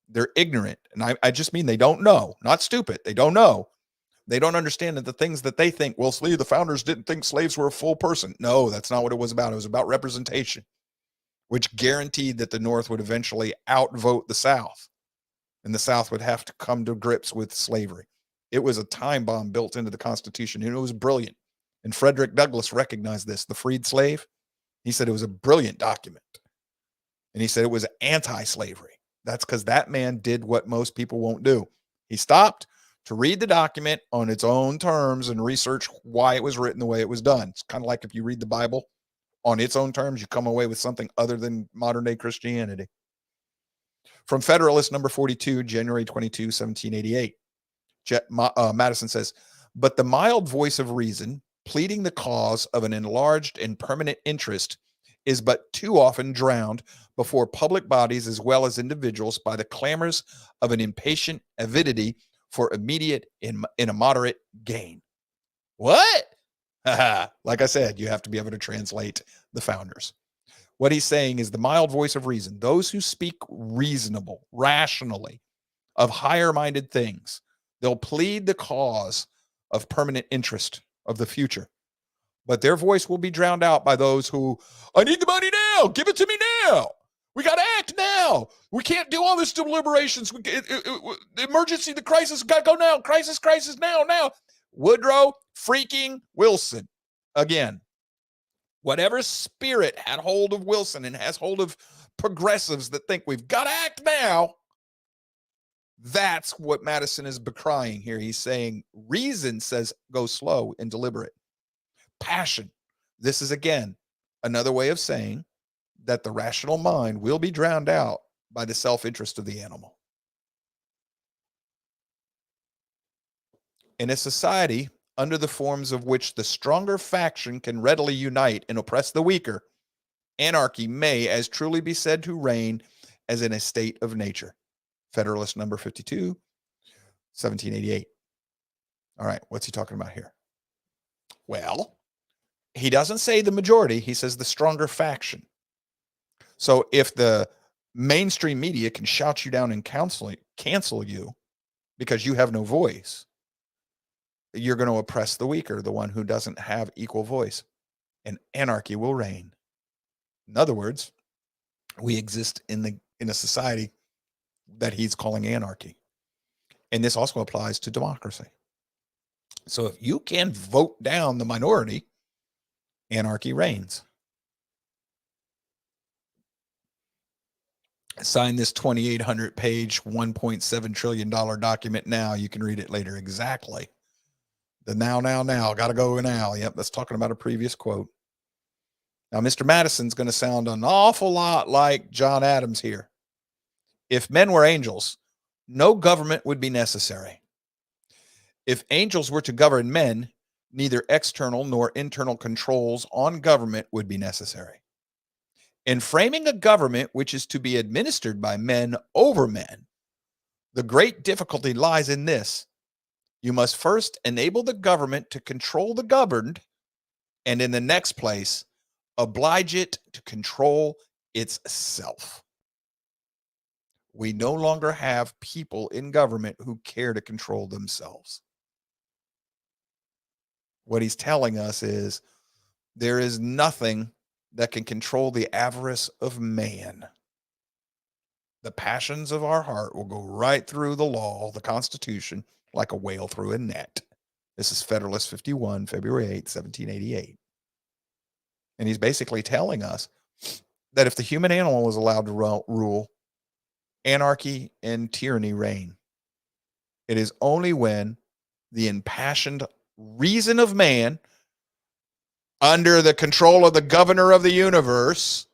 S1: they're ignorant. And I just mean they don't know, not stupid. They don't know. They don't understand that the things that they think, well, the founders didn't think slaves were a full person. No, that's not what it was about. It was about representation, which guaranteed that the North would eventually outvote the South, and the South would have to come to grips with slavery. It was a time bomb built into the Constitution, and it was brilliant. And Frederick Douglass recognized this, the freed slave. He said it was a brilliant document. And he said it was anti-slavery. That's because that man did what most people won't do. He stopped to read the document on its own terms and research why it was written the way it was done. It's kind of like if you read the Bible on its own terms, you come away with something other than modern day Christianity. From Federalist number 42, January 22, 1788, Madison says, but the mild voice of reason, pleading the cause of an enlarged and permanent interest, is but too often drowned before public bodies as well as individuals by the clamors of an impatient avidity for immediate and immoderate gain. What? Like I said, you have to be able to translate the founders. What he's saying is the mild voice of reason, those who speak reasonable, rationally, of higher-minded things, they'll plead the cause of permanent interest of the future. But their voice will be drowned out by those who, I need the money now. Give it to me now. We got to act now. We can't do all this deliberations. The emergency, the crisis, got to go now. Crisis, now. Woodrow freaking Wilson. Again, whatever spirit had hold of Wilson and has hold of progressives that think we've got to act now, that's what Madison is decrying here. He's saying reason says go slow and deliberate. Passion. This is, again, another way of saying that the rational mind will be drowned out by the self-interest of the animal. In a society under the forms of which the stronger faction can readily unite and oppress the weaker, anarchy may as truly be said to reign as in a state of nature. Federalist number 52, 1788. All right, what's he talking about here? Well, he doesn't say the majority. He says the stronger faction. So if the mainstream media can shout you down and cancel you because you have no voice, you're going to oppress the weaker, the one who doesn't have equal voice, and anarchy will reign. In other words, we exist in a society that he's calling anarchy. And this also applies to democracy. So if you can vote down the minority, anarchy reigns. Sign this 2,800 page, $1.7 trillion document now. You can read it later. Exactly. The now. Got to go now. Yep, that's talking about a previous quote. Now, Mr. Madison's going to sound an awful lot like John Adams here. If men were angels, no government would be necessary. If angels were to govern men, neither external nor internal controls on government would be necessary. In framing a government which is to be administered by men over men, the great difficulty lies in this. You must first enable the government to control the governed, and in the next place, oblige it to control itself. We no longer have people in government who care to control themselves. What he's telling us is there is nothing that can control the avarice of man. The passions of our heart will go right through the law, the Constitution, like a whale through a net. This is Federalist 51, February 8th, 1788. And he's basically telling us that if the human animal is allowed to rule, anarchy and tyranny reign. It is only when the impassioned reason of man, under the control of the governor of the universe,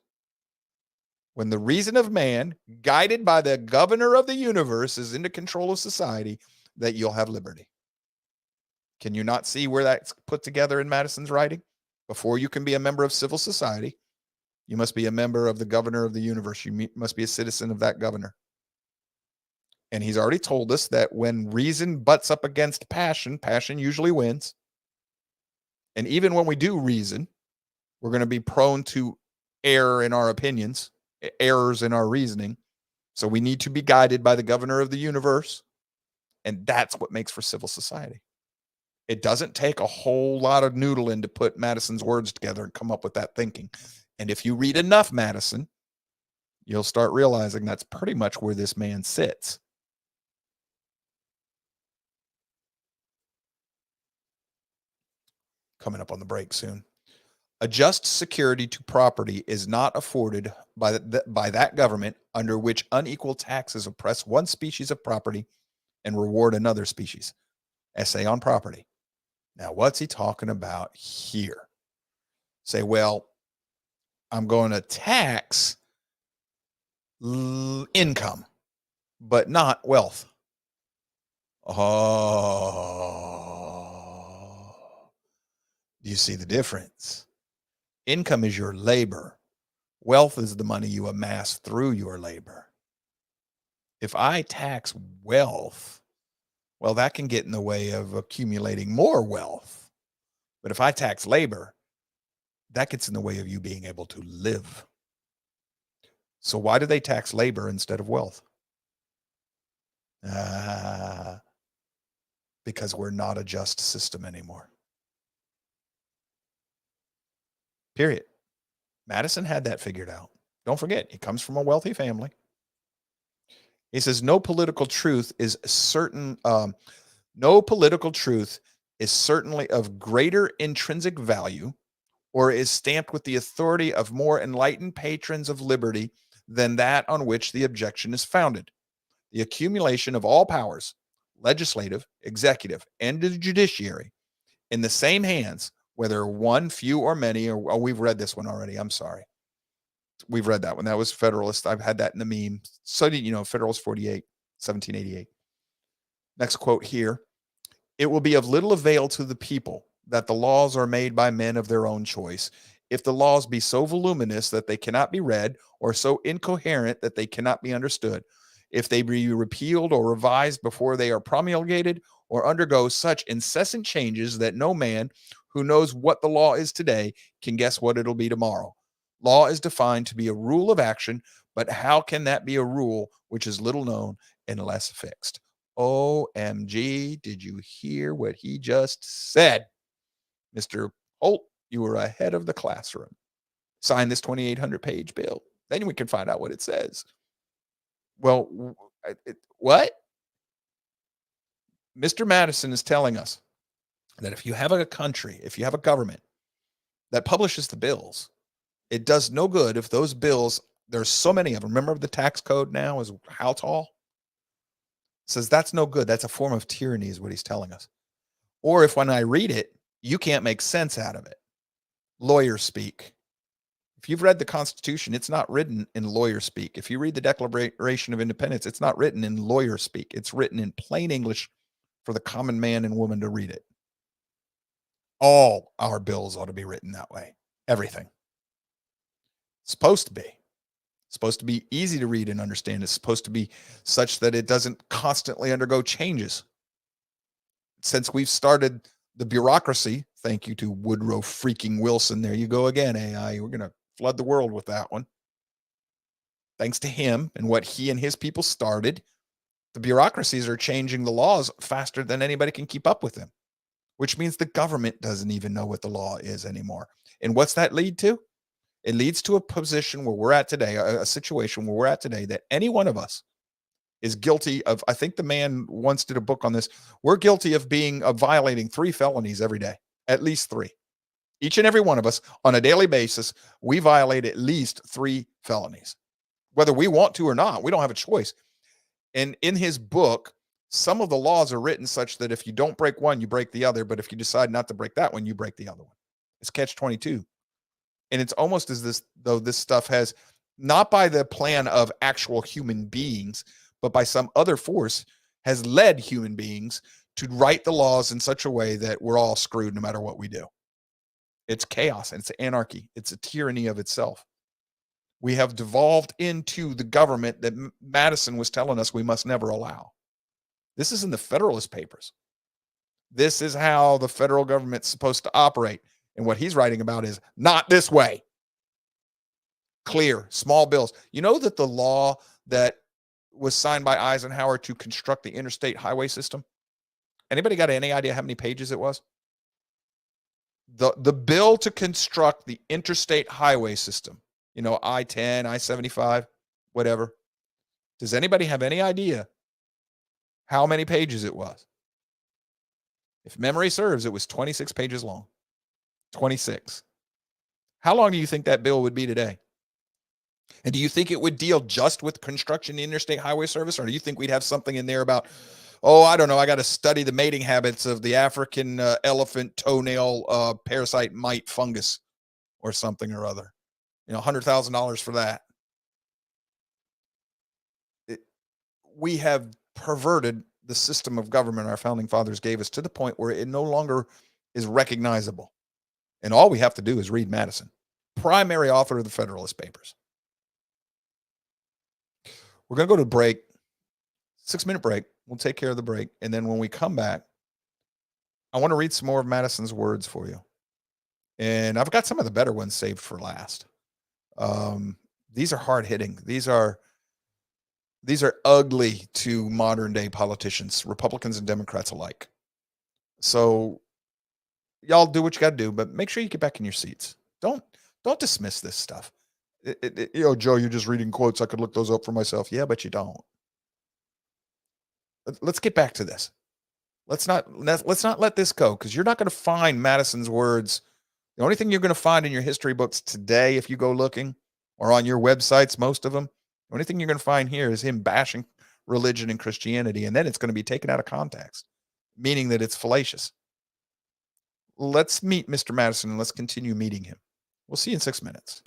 S1: when the reason of man, guided by the governor of the universe, is into control of society, that you'll have liberty. Can you not see where that's put together in Madison's writing? Before you can be a member of civil society, you must be a member of the governor of the universe. You must be a citizen of that governor. And he's already told us that when reason butts up against passion, passion usually wins. And even when we do reason, we're going to be prone to error in our opinions, errors in our reasoning. So we need to be guided by the governor of the universe. And that's what makes for civil society. It doesn't take a whole lot of noodling to put Madison's words together and come up with that thinking. And if you read enough Madison, you'll start realizing that's pretty much where this man sits. Coming up on the break soon. A just security to property is not afforded by that government under which unequal taxes oppress one species of property and reward another species. Essay on property. Now, what's he talking about here? Say, well, I'm going to tax income, but not wealth. Oh, do you see the difference? Income is your labor. Wealth is the money you amass through your labor. If I tax wealth, well, that can get in the way of accumulating more wealth. But if I tax labor, that gets in the way of you being able to live. So why do they tax labor instead of wealth? Because we're not a just system anymore. Period. Madison had that figured out. Don't forget, he comes from a wealthy family. He says, no political truth is certainly of greater intrinsic value or is stamped with the authority of more enlightened patrons of liberty than that on which the objection is founded. The accumulation of all powers, legislative, executive, and the judiciary, in the same hands, whether one, few, or many, or we've read this one already. I'm sorry. We've read that one. That was Federalist. I've had that in the meme. So did Federalist 48, 1788. Next quote here. It will be of little avail to the people that the laws are made by men of their own choice, if the laws be so voluminous that they cannot be read, or so incoherent that they cannot be understood, if they be repealed or revised before they are promulgated, or undergo such incessant changes that no man who knows what the law is today can guess what it'll be tomorrow. Law is defined to be a rule of action, but how can that be a rule which is little known and less fixed? OMG, did you hear what he just said? Mr. Holt, you were ahead of the classroom. Sign this 2,800-page bill. Then we can find out what it says. Well, what? Mr. Madison is telling us that if you have a country, if you have a government that publishes the bills, it does no good if those bills, there's so many of them. Remember the tax code now is how tall? Says that's no good. That's a form of tyranny is what he's telling us. Or if when I read it, you can't make sense out of it. Lawyer speak. If you've read the Constitution, it's not written in lawyer speak. If you read the Declaration of Independence, it's not written in lawyer speak. It's written in plain English for the common man and woman to read it. All our bills ought to be written that way. Everything. It's supposed to be. It's supposed to be easy to read and understand. It's supposed to be such that it doesn't constantly undergo changes. Since we've started the bureaucracy, thank you to Woodrow freaking Wilson. There you go again, AI. We're going to flood the world with that one. Thanks to him and what he and his people started, the bureaucracies are changing the laws faster than anybody can keep up with them, which means the government doesn't even know what the law is anymore. And what's that lead to? It leads to a position where we're at today, a situation where we're at today, that any one of us is guilty of. I think the man once did a book on this. We're guilty of violating 3 felonies every day, at least 3. Each and every one of us on a daily basis, we violate at least 3 felonies, whether we want to or not. We don't have a choice. And in his book, some of the laws are written such that if you don't break one, you break the other. But if you decide not to break that one, you break the other one. It's catch-22. And it's almost as though this stuff has, not by the plan of actual human beings, but by some other force, has led human beings to write the laws in such a way that we're all screwed no matter what we do. It's chaos and it's anarchy. It's a tyranny of itself. We have devolved into the government that Madison was telling us we must never allow. This is in the Federalist Papers. This is how the federal government's supposed to operate. And what he's writing about is not this way. Clear, small bills. You know that the law that was signed by Eisenhower to construct the interstate highway system, anybody got any idea how many pages it was? The bill to construct the interstate highway system, you know, I-10, I-75, whatever. Does anybody have any idea how many pages it was? If memory serves, it was 26 pages long. 26. How long do you think that bill would be today? And do you think it would deal just with construction the interstate highway service? Or do you think we'd have something in there about, oh, I don't know, I got to study the mating habits of the African elephant toenail parasite mite fungus or something or other? You know, $100,000 for that. We have perverted the system of government our founding fathers gave us to the point where it no longer is recognizable. And all we have to do is read Madison, primary author of the Federalist Papers. We're going to go to break, 6-minute break. We'll take care of the break. And then when we come back, I want to read some more of Madison's words for you. And I've got some of the better ones saved for last. These are hard hitting. These are ugly to modern day politicians, Republicans and Democrats alike. So y'all do what you got to do, but make sure you get back in your seats. Don't dismiss this stuff. You know, Joe, you're just reading quotes. I could look those up for myself. Yeah, but you don't. Let's get back to this. Let's not let this go, because you're not going to find Madison's words. The only thing you're going to find in your history books today, if you go looking, or on your websites, most of them, the only thing you're going to find here is him bashing religion and Christianity, and then it's going to be taken out of context, meaning that it's fallacious. Let's meet Mr. Madison, and let's continue meeting him. We'll see you in 6 minutes.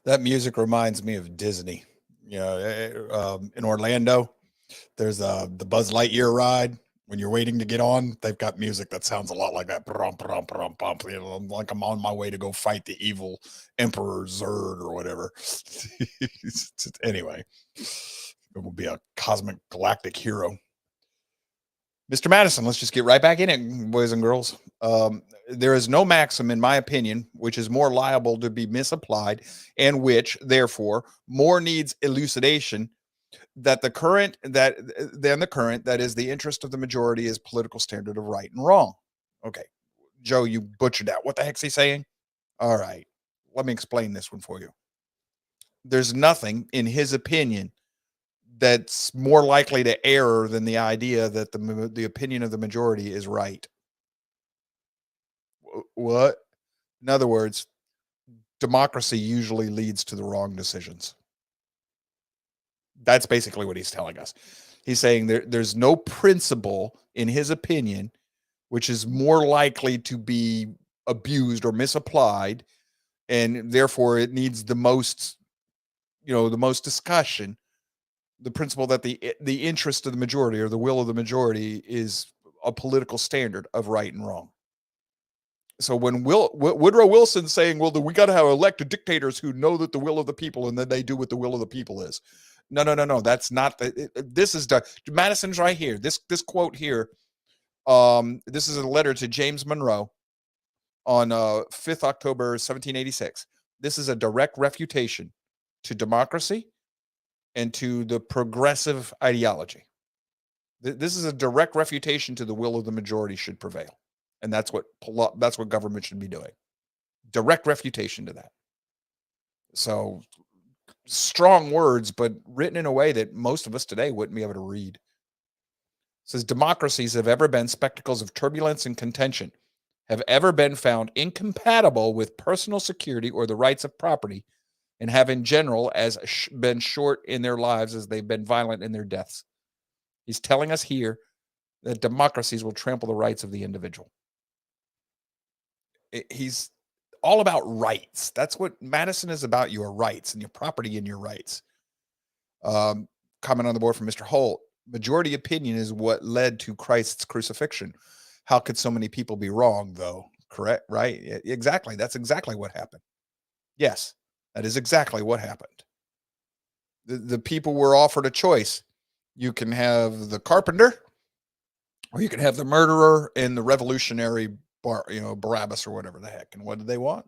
S1: That music reminds me of Disney. You know, in Orlando, there's the Buzz Lightyear ride. When you're waiting to get on, they've got music that sounds a lot like that. Brum, brum, brum, brum, you know, like I'm on my way to go fight the evil Emperor Zurg or whatever. Anyway, it will be a cosmic galactic hero. Mr. Madison, let's just get right back in it, boys and girls. There is no maxim, in my opinion, which is more liable to be misapplied and which, therefore, more needs elucidation that the current that than the current that is the interest of the majority is political standard of right and wrong. Okay, Joe, you butchered that. What the heck's he saying? All right, let me explain this one for you. There's nothing, in his opinion, that's more likely to err than the idea that the opinion of the majority is right. What? In other words, democracy usually leads to the wrong decisions. That's basically what he's telling us. He's saying there's no principle, in his opinion, which is more likely to be abused or misapplied, and therefore it needs the most, the most discussion. The principle that the interest of the majority or the will of the majority is a political standard of right and wrong. So when Woodrow Wilson's saying, "Well, we got to have elected dictators who know that the will of the people, and then they do what the will of the people is." No, no, no, no. That's not the. This is Madison's right here. This quote here. This is a letter to James Monroe on 5th October 1786. This is a direct refutation to democracy and to the progressive ideology. This is a direct refutation to the will of the majority should prevail, and that's what government should be doing. Direct refutation to that. So strong words, but written in a way that most of us today wouldn't be able to read. It says democracies have ever been spectacles of turbulence and contention, have ever been found incompatible with personal security or the rights of property, and have in general been short in their lives as they've been violent in their deaths. He's telling us here that democracies will trample the rights of the individual. He's all about rights. That's what Madison is about, your rights and your property and your rights. Comment on the board from Mr. Holt. Majority opinion is what led to Christ's crucifixion. How could so many people be wrong, though? Correct, right? Exactly. That's exactly what happened. Yes, that is exactly what happened. The people were offered a choice. You can have the carpenter, or you can have the murderer and the revolutionary Barabbas or whatever the heck. And what did they want?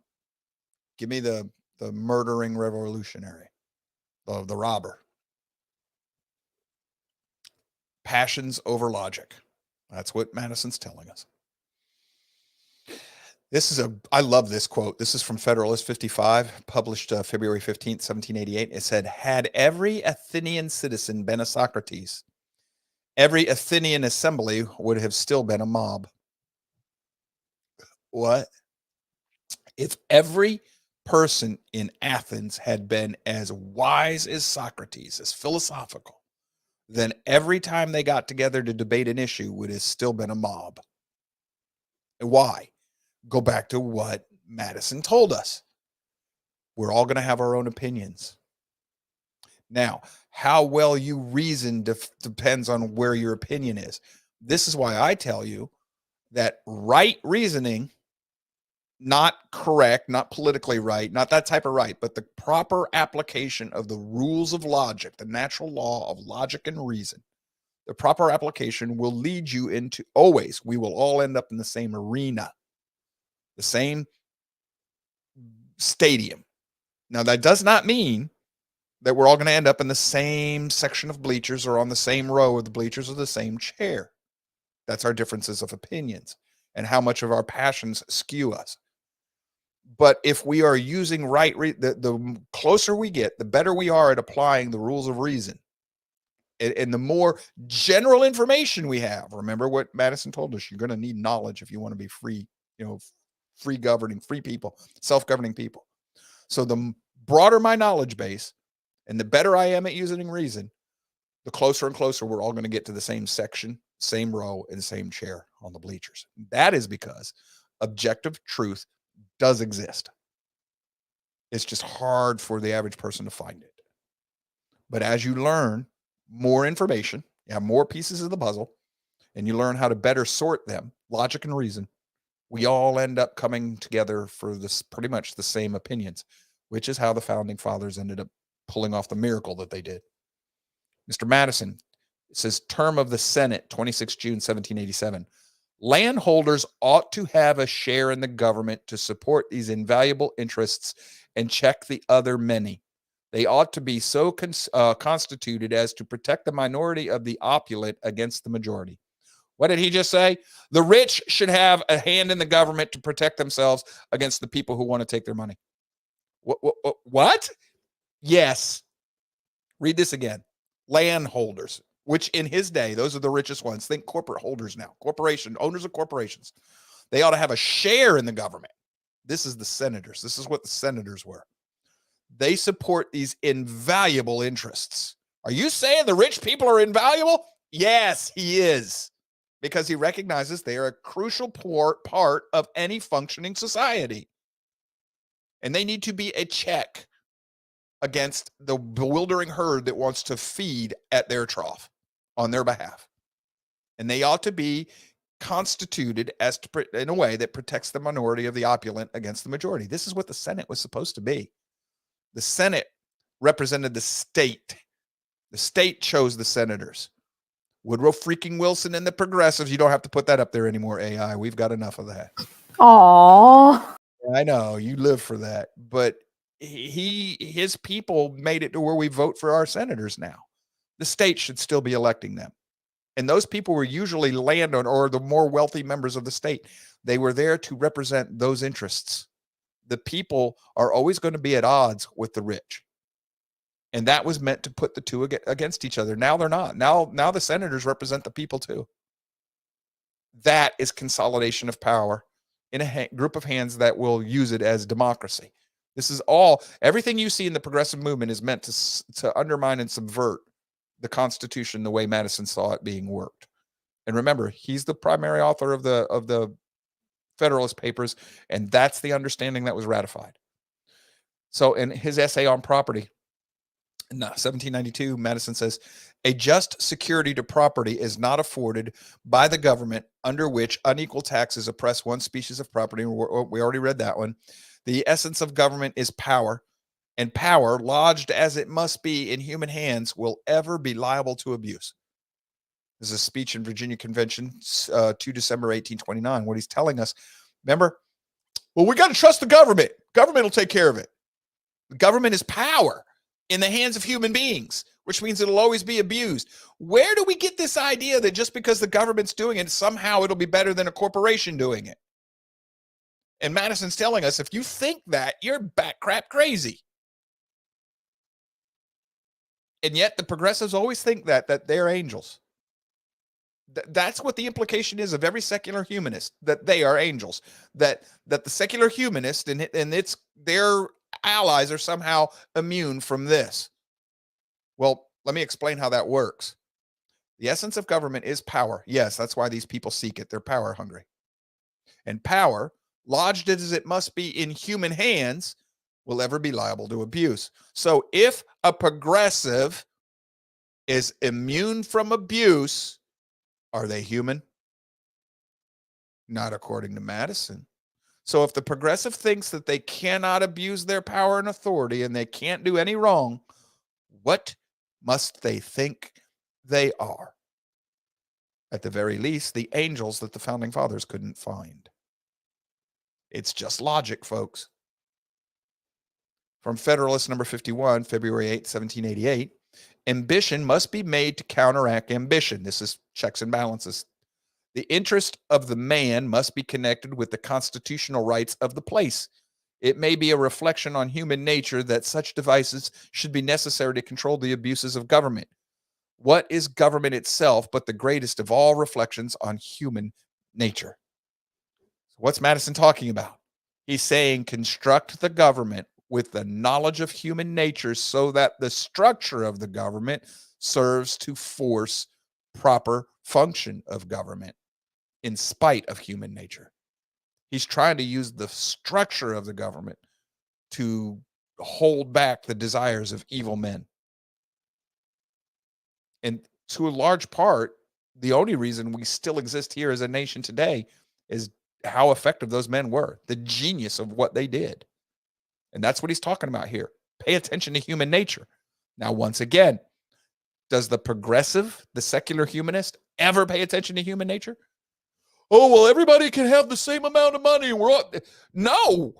S1: Give me the murdering revolutionary, the robber. Passions over logic. That's what Madison's telling us. I love this quote. This is from Federalist 55, published February 15th, 1788. It said, had every Athenian citizen been a Socrates, every Athenian assembly would have still been a mob. What? If every person in Athens had been as wise as Socrates, as philosophical, then every time they got together to debate an issue would have still been a mob. And why? Go back to what Madison told us. We're all going to have our own opinions. Now, how well you reason depends on where your opinion is. This is why I tell you that right reasoning, not correct, not politically right, not that type of right, but the proper application of the rules of logic, the natural law of logic and reason, the proper application will lead you into we will all end up in the same arena, the same stadium. Now, that does not mean that we're all going to end up in the same section of bleachers or on the same row of the bleachers or the same chair. That's our differences of opinions and how much of our passions skew us. But if we are using the closer we get, the better we are at applying the rules of reason. And the more general information we have, remember what Madison told us, you're going to need knowledge if you want to be free, free governing, free people, self-governing people. So the broader my knowledge base and the better I am at using reason, the closer and closer we're all going to get to the same section, same row, and same chair on the bleachers. That is because objective truth does exist. It's just hard for the average person to find it. But as you learn more information, you have more pieces of the puzzle, and you learn how to better sort them, logic and reason, we all end up coming together for this pretty much the same opinions, which is how the founding fathers ended up pulling off the miracle that they did. Mr. Madison says, term of the Senate, 26 June 1787. Landholders ought to have a share in the government to support these invaluable interests and check the other many. They ought to be so constituted as to protect the minority of the opulent against the majority. What did he just say? The rich should have a hand in the government to protect themselves against the people who want to take their money. What? Yes. Read this again. Landholders, which in his day, those are the richest ones. Think corporate holders now. Owners of corporations. They ought to have a share in the government. This is the senators. This is what the senators were. They support these invaluable interests. Are you saying the rich people are invaluable? Yes, he is. Because he recognizes they are a crucial part of any functioning society. And they need to be a check against the bewildering herd that wants to feed at their trough on their behalf. And they ought to be constituted as in a way that protects the minority of the opulent against the majority. This is what the Senate was supposed to be. The Senate represented the state. The state chose the senators. Woodrow freaking Wilson and the progressives. You don't have to put that up there anymore, AI. We've got enough of that.
S2: Aww.
S1: I know you live for that, but his people made it to where we vote for our senators now. The state should still be electing them. And those people were usually landowners or the more wealthy members of the state. They were there to represent those interests. The people are always going to be at odds with the rich. And that was meant to put the two against each other. Now they're not. Now the senators represent the people too. That is consolidation of power in a group of hands that will use it as democracy. This is everything you see in the progressive movement is meant to undermine and subvert the Constitution the way Madison saw it being worked. And remember, he's the primary author of the Federalist Papers, and that's the understanding that was ratified. So in his essay on property, in 1792, Madison says, a just security to property is not afforded by the government under which unequal taxes oppress one species of property. We already read that one. The essence of government is power, and power, lodged as it must be in human hands, will ever be liable to abuse. This is a speech in Virginia Convention, 2 December 1829. What he's telling us, remember, well, we got to trust the government. Government will take care of it. The government is power in the hands of human beings, which means it'll always be abused. Where do we get this idea that just because the government's doing it, somehow it'll be better than a corporation doing it? And Madison's telling us, if you think that, you're bat crap crazy. And yet the progressives always think that they're angels. That's what the implication is of every secular humanist, that they are angels, that the secular humanist and their allies are somehow immune from this. Well, let me explain how that works. The essence of government is power. Yes, that's why these people seek it. They're power hungry. And power, lodged as it must be in human hands, will ever be liable to abuse. So if a progressive is immune from abuse, are they human? Not according to Madison. So if the progressive thinks that they cannot abuse their power and authority and they can't do any wrong, what must they think they are? At the very least, the angels that the founding fathers couldn't find. It's just logic, folks. From Federalist number 51, February 8, 1788, ambition must be made to counteract ambition. This is checks and balances. The interest of the man must be connected with the constitutional rights of the place. It may be a reflection on human nature that such devices should be necessary to control the abuses of government. What is government itself but the greatest of all reflections on human nature? What's Madison talking about? He's saying construct the government with the knowledge of human nature so that the structure of the government serves to force proper function of government in spite of human nature. He's trying to use the structure of the government to hold back the desires of evil men. And to a large part, the only reason we still exist here as a nation today is how effective those men were, the genius of what they did. And that's what he's talking about here. Pay attention to human nature. Now, once again, does the progressive, the secular humanist, ever pay attention to human nature? Oh, well, everybody can have the same amount of money. We're all... No.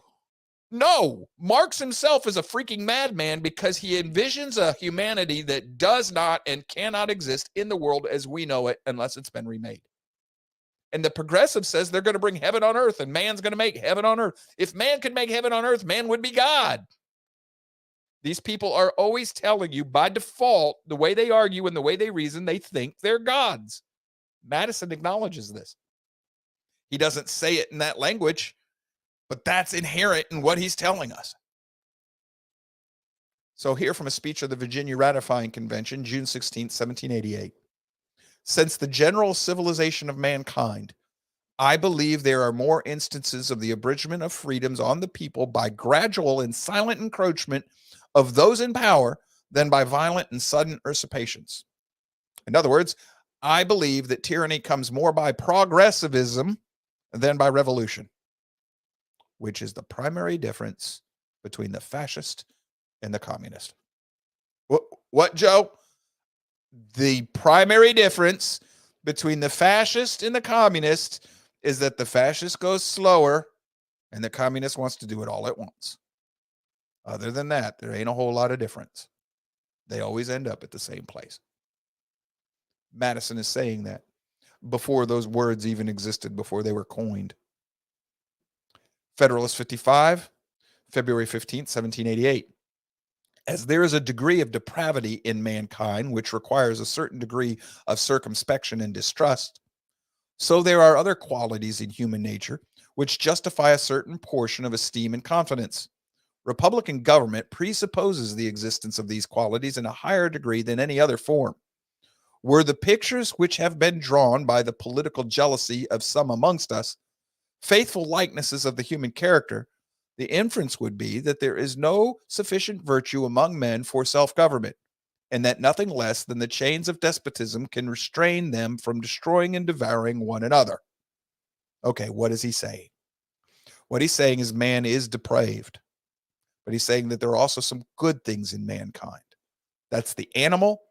S1: Marx himself is a freaking madman because he envisions a humanity that does not and cannot exist in the world as we know it unless it's been remade. And the progressive says they're going to bring heaven on earth and man's going to make heaven on earth. If man could make heaven on earth, man would be God. These people are always telling you by default, the way they argue and the way they reason, they think they're gods. Madison acknowledges this. He doesn't say it in that language, but that's inherent in what he's telling us. So here from a speech of the Virginia Ratifying Convention, June 16, 1788. Since the general civilization of mankind, I believe there are more instances of the abridgment of freedoms on the people by gradual and silent encroachment of those in power than by violent and sudden usurpations. In other words, I believe that tyranny comes more by progressivism than by revolution, which is the primary difference between the fascist and the communist. What, Joe? The primary difference between the fascist and the communist is that the fascist goes slower and the communist wants to do it all at once. Other than that, there ain't a whole lot of difference. They always end up at the same place. Madison is saying that before those words even existed, before they were coined. Federalist 55, February 15th, 1788. As there is a degree of depravity in mankind which requires a certain degree of circumspection and distrust, so there are other qualities in human nature which justify a certain portion of esteem and confidence. Republican government presupposes the existence of these qualities in a higher degree than any other form. Were the pictures which have been drawn by the political jealousy of some amongst us faithful likenesses of the human character, the inference would be that there is no sufficient virtue among men for self-government, and that nothing less than the chains of despotism can restrain them from destroying and devouring one another. Okay, what is he saying? What he's saying is man is depraved, but he's saying that there are also some good things in mankind. That's the animal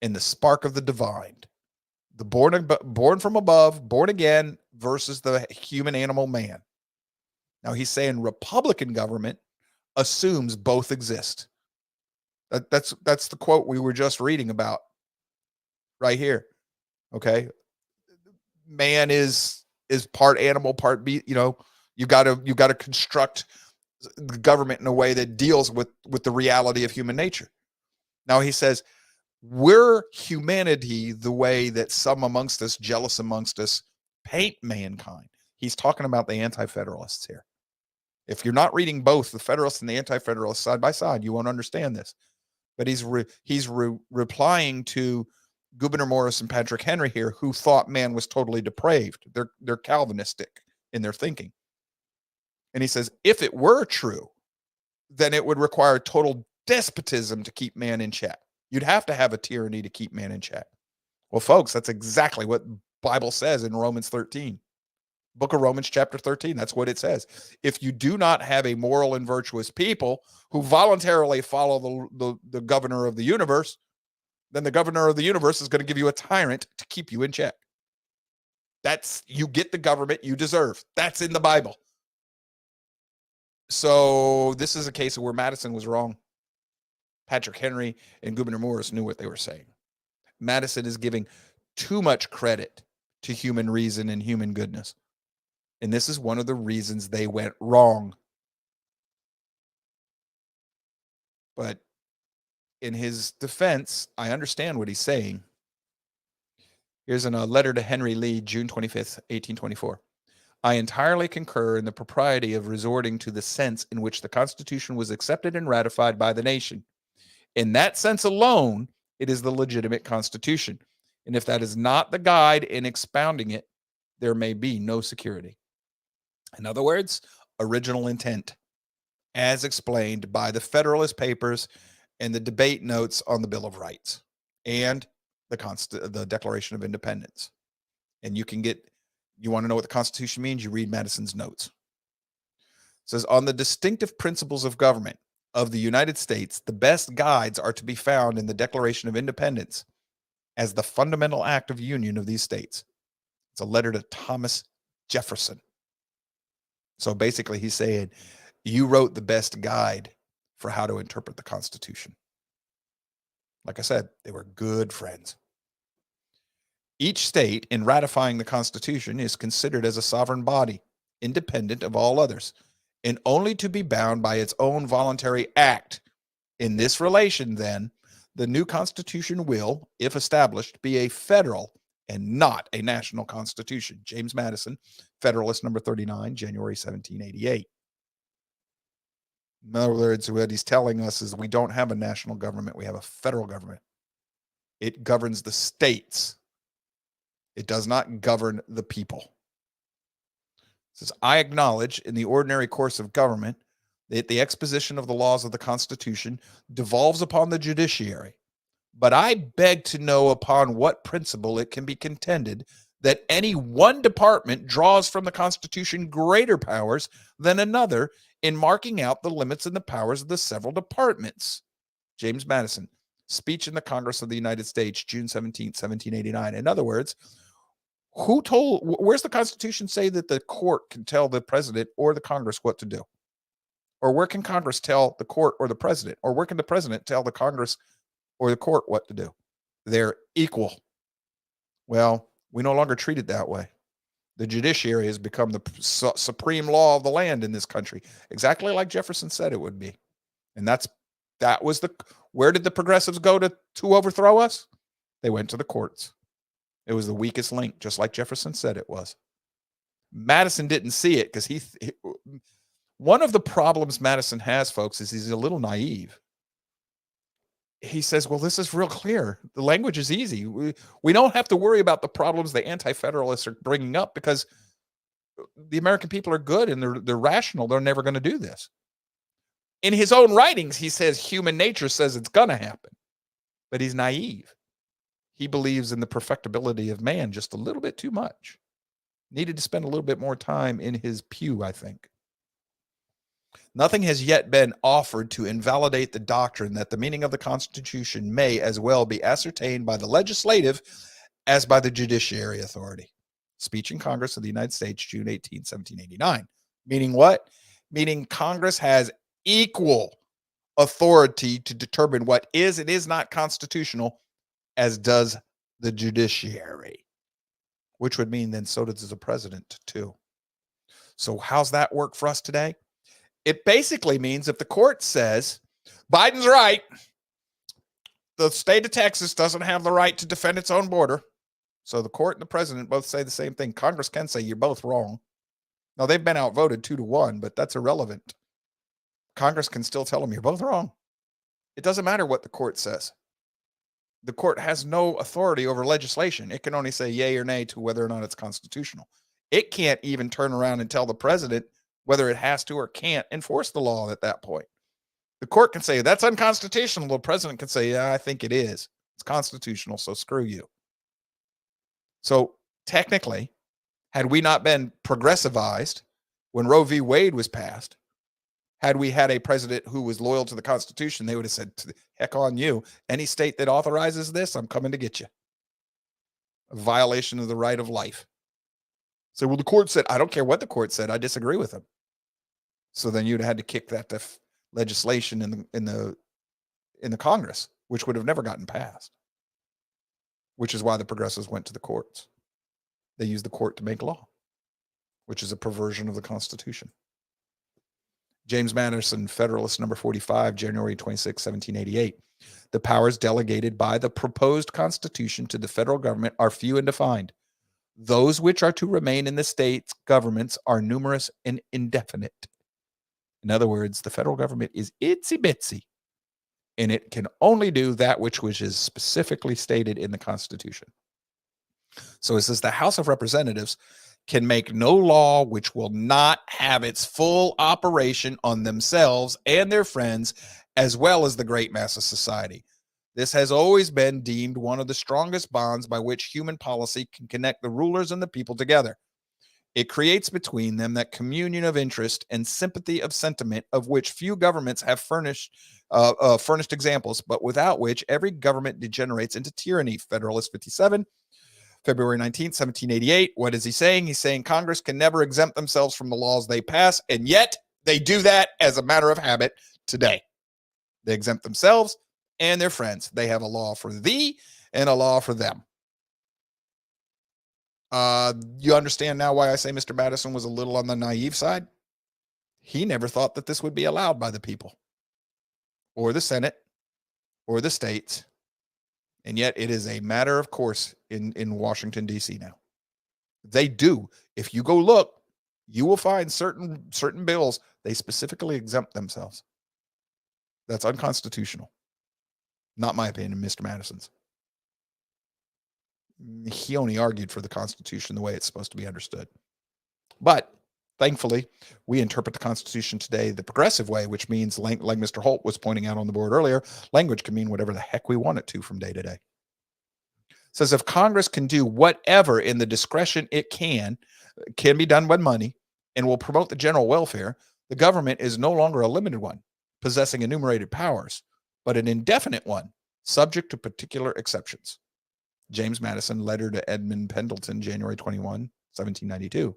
S1: and the spark of the divine. The born from above, born again versus the human animal man. Now he's saying Republican government assumes both exist. That's the quote we were just reading about right here. Okay. Man is part animal, part beast. You know, you got to construct the government in a way that deals with the reality of human nature. Now he says, we're humanity the way that some amongst us, jealous amongst us, paint mankind. He's talking about the anti-federalists here. If you're not reading both the Federalists and the Anti-Federalists side by side, you won't understand this. But he's replying to Gouverneur Morris and Patrick Henry here, who thought man was totally depraved. They're Calvinistic in their thinking. And he says, if it were true, then it would require total despotism to keep man in check. You'd have to have a tyranny to keep man in check. Well, folks, that's exactly what the Bible says in Romans 13. Book of Romans chapter 13. That's what it says. If you do not have a moral and virtuous people who voluntarily follow the governor of the universe, then the governor of the universe is going to give you a tyrant to keep you in check. You get the government you deserve. That's in the Bible. So this is a case of where Madison was wrong. Patrick Henry and Gouverneur Morris knew what they were saying. Madison is giving too much credit to human reason and human goodness. And this is one of the reasons they went wrong. But in his defense, I understand what he's saying. Here's a letter to Henry Lee, June 25th, 1824. I entirely concur in the propriety of resorting to the sense in which the Constitution was accepted and ratified by the nation. In that sense alone, it is the legitimate Constitution. And if that is not the guide in expounding it, there may be no security. In other words, original intent. as explained by the Federalist Papers and the debate notes on the Bill of Rights and the Declaration of Independence. And you want to know what the Constitution means? You read Madison's notes. It says, on the distinctive principles of government of the United States, the best guides are to be found in the Declaration of Independence as the fundamental act of union of these states. It's a letter to Thomas Jefferson. So basically he's saying, you wrote the best guide for how to interpret the Constitution. Like I said, they were good friends. Each state, in ratifying the Constitution, is considered as a sovereign body, independent of all others, and only to be bound by its own voluntary act. In this relation, then, the new Constitution will, if established, be a federal and not a national Constitution. James Madison, Federalist number 39, January 1788. In other words, what he's telling us is we don't have a national government. We have a federal government. It governs the states. It does not govern the people. It says, I acknowledge in the ordinary course of government that the exposition of the laws of the Constitution devolves upon the judiciary. But I beg to know upon what principle it can be contended that any one department draws from the Constitution greater powers than another in marking out the limits and the powers of the several departments. James Madison, Speech in the Congress of the United States, June 17, 1789. In other words, where's the Constitution say that the court can tell the president or the Congress what to do? Or where can Congress tell the court or the president? Or where can the president tell the Congress or the court what to do? They're equal. Well, we no longer treat it that way. The judiciary has become the supreme law of the land in this country, exactly like Jefferson said it would be. And where did the progressives go to overthrow us? They went to the courts. It was the weakest link, just like Jefferson said it was. Madison didn't see it because one of the problems Madison has, folks, is he's a little naive. He says, well, this is real clear. The language is easy. We don't have to worry about the problems the anti-federalists are bringing up because the American people are good and they're rational. They're never going to do this. In his own writings, he says human nature says it's going to happen, but he's naive. He believes in the perfectibility of man just a little bit too much. Needed to spend a little bit more time in his pew, I think. Nothing has yet been offered to invalidate the doctrine that the meaning of the Constitution may as well be ascertained by the legislative as by the judiciary authority. Speech in Congress of the United States, June 18, 1789. Meaning what? Meaning Congress has equal authority to determine what is and is not constitutional, as does the judiciary, which would mean then so does the president too. So how's that work for us today? It basically means if the court says Biden's right, the state of Texas doesn't have the right to defend its own border. So the court and the president both say the same thing. Congress can say you're both wrong. Now they've been outvoted 2-1, but that's irrelevant. Congress can still tell them you're both wrong. It doesn't matter what the court says. The court has no authority over legislation. It can only say yay or nay to whether or not it's constitutional. It can't even turn around and tell the president whether it has to or can't enforce the law at that point. The court can say that's unconstitutional. The president can say, yeah, I think it is. It's constitutional, so screw you. So technically, had we not been progressivized when Roe v. Wade was passed, had we had a president who was loyal to the Constitution, they would have said, heck on you. Any state that authorizes this, I'm coming to get you. A violation of the right of life. So, well, the court said, I don't care what the court said. I disagree with them. So then you'd have had to kick that to legislation in the Congress, which would have never gotten passed. Which is why the progressives went to the courts. They used the court to make law, which is a perversion of the Constitution. James Madison, Federalist number 45, January 26, 1788. The powers delegated by the proposed Constitution to the federal government are few and defined. Those which are to remain in the states' governments are numerous and indefinite. In other words, the federal government is itsy bitsy, and it can only do that which is specifically stated in the Constitution. So it says the House of Representatives can make no law which will not have its full operation on themselves and their friends, as well as the great mass of society. This has always been deemed one of the strongest bonds by which human policy can connect the rulers and the people together. It creates between them that communion of interest and sympathy of sentiment of which few governments have furnished examples, but without which every government degenerates into tyranny. Federalist 57, February 19th, 1788. What is he saying? He's saying Congress can never exempt themselves from the laws they pass, and yet they do that as a matter of habit today. They exempt themselves and their friends. They have a law for thee and a law for them. You understand now why I say Mr. Madison was a little on the naive side? He never thought that this would be allowed by the people or the Senate or the states. And yet it is a matter of course in Washington, D.C. now. They do. If you go look, you will find certain bills, they specifically exempt themselves. That's unconstitutional. Not my opinion, Mr. Madison's. He only argued for the Constitution the way it's supposed to be understood. But thankfully, we interpret the Constitution today the progressive way, which means, like Mr. Holt was pointing out on the board earlier, language can mean whatever the heck we want it to from day to day. It says if Congress can do whatever in the discretion it can be done by money, and will promote the general welfare, the government is no longer a limited one, possessing enumerated powers, but an indefinite one, subject to particular exceptions. James Madison, letter to Edmund Pendleton, January 21, 1792.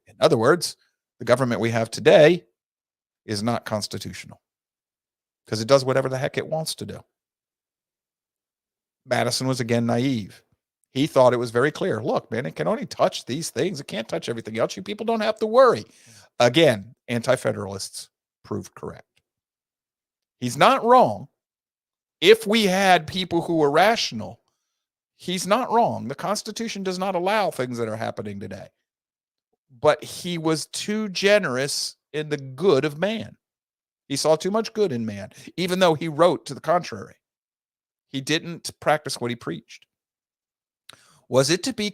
S1: In other words, the government we have today is not constitutional because it does whatever the heck it wants to do. Madison was again naive. He thought it was very clear. Look, man, it can only touch these things. It can't touch everything else. You people don't have to worry. Again, anti-federalists proved correct. He's not wrong. If we had people who were rational, he's not wrong. The Constitution does not allow things that are happening today. But he was too generous in the good of man. He saw too much good in man, even though he wrote to the contrary. He didn't practice what he preached. Was it to be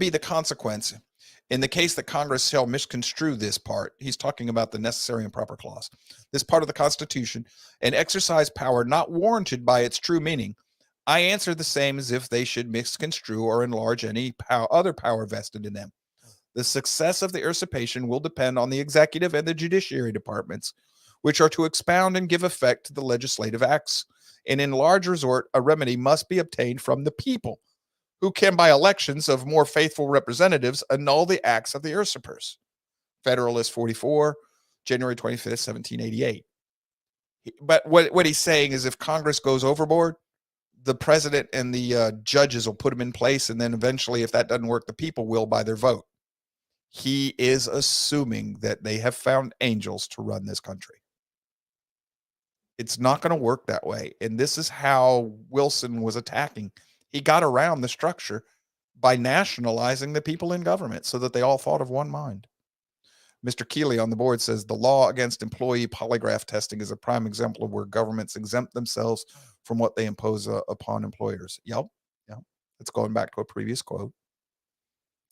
S1: the consequence in the case that Congress shall misconstrue this part? He's talking about the necessary and proper clause. This part of the Constitution, and exercise power not warranted by its true meaning. I answer the same as if they should misconstrue or enlarge any other power vested in them. The success of the usurpation will depend on the executive and the judiciary departments, which are to expound and give effect to the legislative acts. And in large resort, a remedy must be obtained from the people, who can by elections of more faithful representatives annul the acts of the usurpers. Federalist 44, January 25th, 1788. But what he's saying is if Congress goes overboard, the president and the judges will put them in place, and then eventually, if that doesn't work, the people will by their vote. He is assuming that they have found angels to run this country. It's not going to work that way. And this is how Wilson was attacking. He got around the structure by nationalizing the people in government so that they all thought of one mind. Mr. Keeley on the board says the law against employee polygraph testing is a prime example of where governments exempt themselves from what they impose upon employers. Yep. It's going back to a previous quote.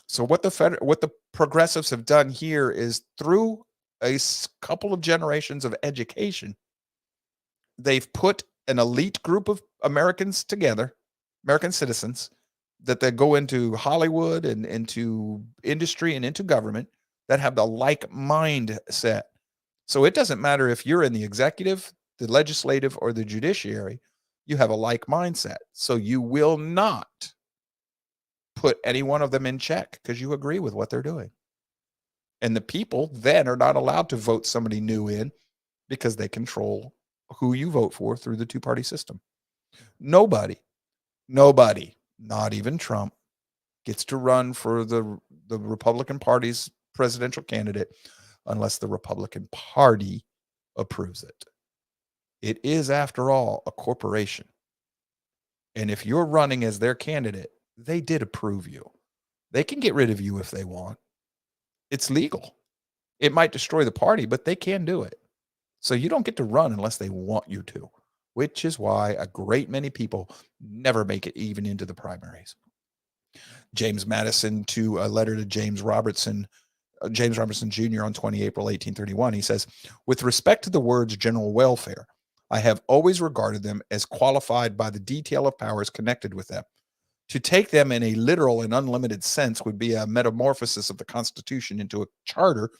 S1: So what the progressives have done here is through a couple of generations of education, they've put an elite group of Americans together, American citizens, that they go into Hollywood and into industry and into government that have the like mindset. So it doesn't matter if you're in the executive, the legislative, or the judiciary, you have a like mindset. So you will not put any one of them in check because you agree with what they're doing. And the people then are not allowed to vote somebody new in because they control who you vote for through the two-party system. Nobody, not even Trump, gets to run for the Republican Party's presidential candidate unless the Republican Party approves it. It is, after all, a corporation. And if you're running as their candidate, they did approve you. They can get rid of you if they want. It's legal. It might destroy the party, but they can do it. So you don't get to run unless they want you to, which is why a great many people never make it even into the primaries. James Madison to a letter to James Robertson Jr. on 20 April 1831. He says, with respect to the words general welfare, I have always regarded them as qualified by the detail of powers connected with them. To take them in a literal and unlimited sense would be a metamorphosis of the Constitution into a charter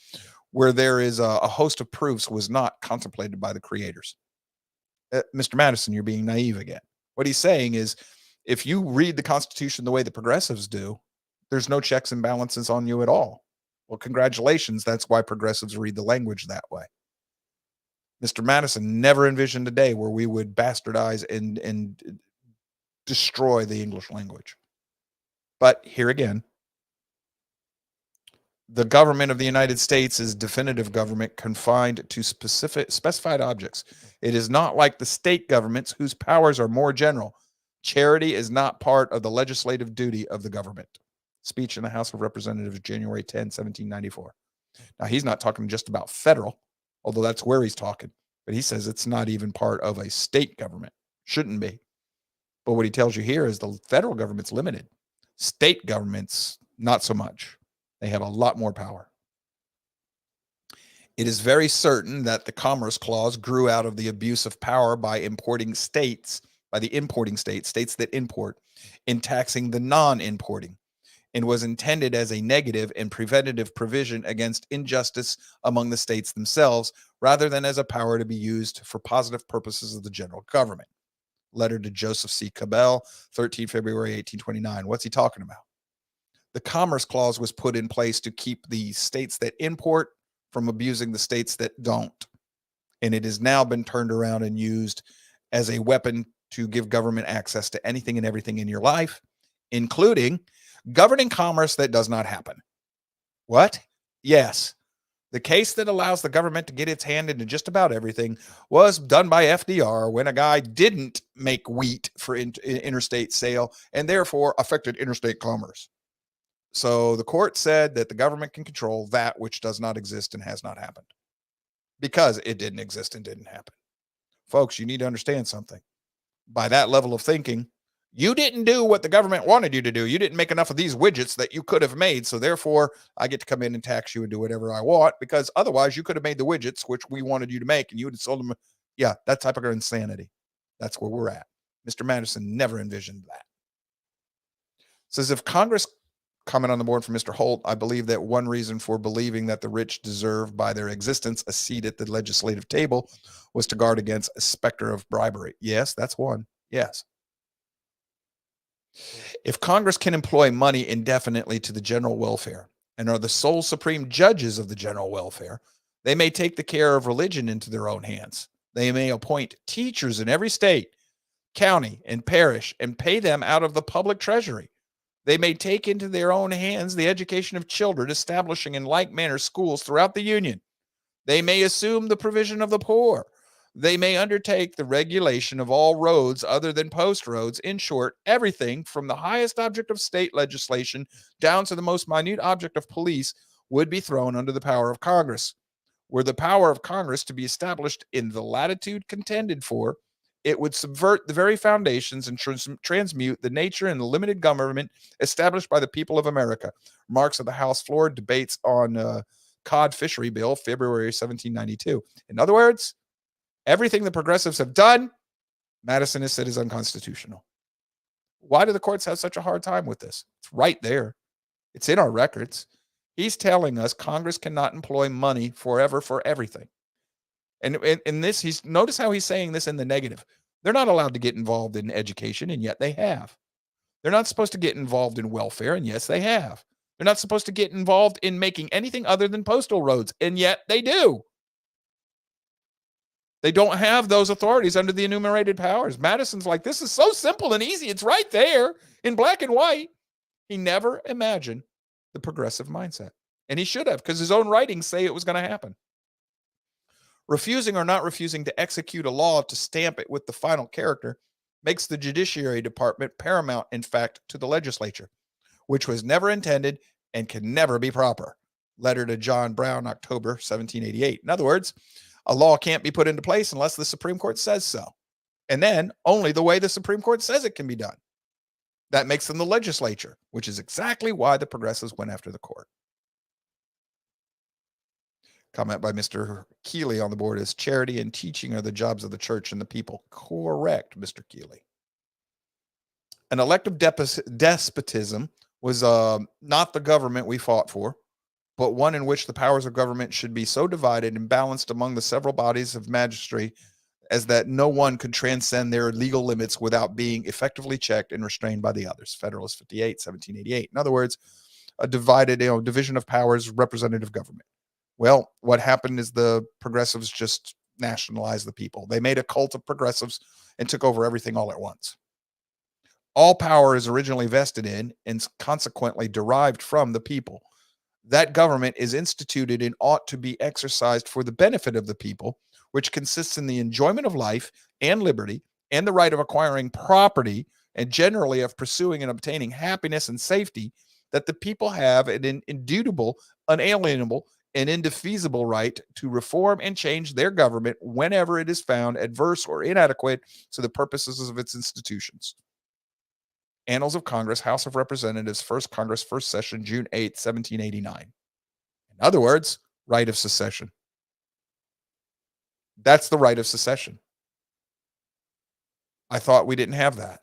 S1: where there is a host of proofs was not contemplated by the creators. Mr. Madison, you're being naive again. What he's saying is, if you read the Constitution the way the progressives do, there's no checks and balances on you at all. Well, congratulations. That's why progressives read the language that way. Mr. Madison never envisioned a day where we would bastardize and destroy the English language. But here again, the government of the United States is definitive government confined to specified objects. It is not like the state governments whose powers are more general. Charity is not part of the legislative duty of the government. Speech in the House of Representatives, January 10, 1794. Now, he's not talking just about federal, although that's where he's talking. But he says it's not even part of a state government. Shouldn't be. But what he tells you here is the federal government's limited. State governments, not so much. They have a lot more power. It is very certain that the Commerce Clause grew out of the abuse of power by the importing states, states that import, in taxing the non-importing, and was intended as a negative and preventative provision against injustice among the states themselves, rather than as a power to be used for positive purposes of the general government. Letter to Joseph C. Cabell, 13 February 1829. What's he talking about? The Commerce Clause was put in place to keep the states that import from abusing the states that don't. And it has now been turned around and used as a weapon to give government access to anything and everything in your life, including governing commerce that does not happen. What? Yes. The case that allows the government to get its hand into just about everything was done by FDR when a guy didn't make wheat for interstate sale and therefore affected interstate commerce. So the court said that the government can control that which does not exist and has not happened because it didn't exist and didn't happen. Folks, you need to understand something. By that level of thinking, you didn't do what the government wanted you to do. You didn't make enough of these widgets that you could have made. So therefore, I get to come in and tax you and do whatever I want, because otherwise you could have made the widgets which we wanted you to make and you would have sold them. Yeah, that type of insanity. That's where we're at. Mr. Madison never envisioned that. Says if Congress, comment on the board from Mr. Holt, I believe that one reason for believing that the rich deserve by their existence a seat at the legislative table was to guard against a specter of bribery. Yes, that's one. Yes. If Congress can employ money indefinitely to the general welfare and are the sole supreme judges of the general welfare, they may take the care of religion into their own hands. They may appoint teachers in every state, county, and parish and pay them out of the public treasury. They may take into their own hands the education of children, establishing in like manner schools throughout the Union. They may assume the provision of the poor. They may undertake the regulation of all roads other than post roads. In short, everything from the highest object of state legislation down to the most minute object of police would be thrown under the power of Congress. Were the power of Congress to be established in the latitude contended for, it would subvert the very foundations and transmute the nature and the limited government established by the people of America. Remarks of the House floor, debates on cod fishery bill, February 1792. In other words, everything the progressives have done, Madison has said is unconstitutional. Why do the courts have such a hard time with this? It's right there. It's in our records. He's telling us Congress cannot employ money forever for everything. And in this, notice how he's saying this in the negative. They're not allowed to get involved in education, and yet they have. They're not supposed to get involved in welfare, and yes, they have. They're not supposed to get involved in making anything other than postal roads, and yet they do. They don't have those authorities under the enumerated powers. Madison's like, this is so simple and easy. It's right there in black and white. He never imagined the progressive mindset. And he should have, because his own writings say it was going to happen. Refusing or not refusing to execute a law to stamp it with the final character makes the Judiciary Department paramount, in fact, to the legislature, which was never intended and can never be proper. Letter to John Brown, October 1788. In other words, a law can't be put into place unless the Supreme Court says so. And then only the way the Supreme Court says it can be done. That makes them the legislature, which is exactly why the progressives went after the court. Comment by Mr. Keeley on the board is charity and teaching are the jobs of the church and the people. Correct, Mr. Keeley. An elective despotism was not the government we fought for, but one in which the powers of government should be so divided and balanced among the several bodies of magistracy as that no one could transcend their legal limits without being effectively checked and restrained by the others. Federalist 58, 1788. In other words, a divided, division of powers, representative government. Well, what happened is the progressives just nationalized the people. They made a cult of progressives and took over everything all at once. All power is originally vested in and consequently derived from the people. That government is instituted and ought to be exercised for the benefit of the people, which consists in the enjoyment of life and liberty and the right of acquiring property and generally of pursuing and obtaining happiness and safety, that the people have an indubitable, unalienable, and indefeasible right to reform and change their government whenever it is found adverse or inadequate to the purposes of its institutions. Annals of Congress, House of Representatives, First Congress, First Session, June 8, 1789. In other words, right of secession. That's the right of secession. I thought we didn't have that.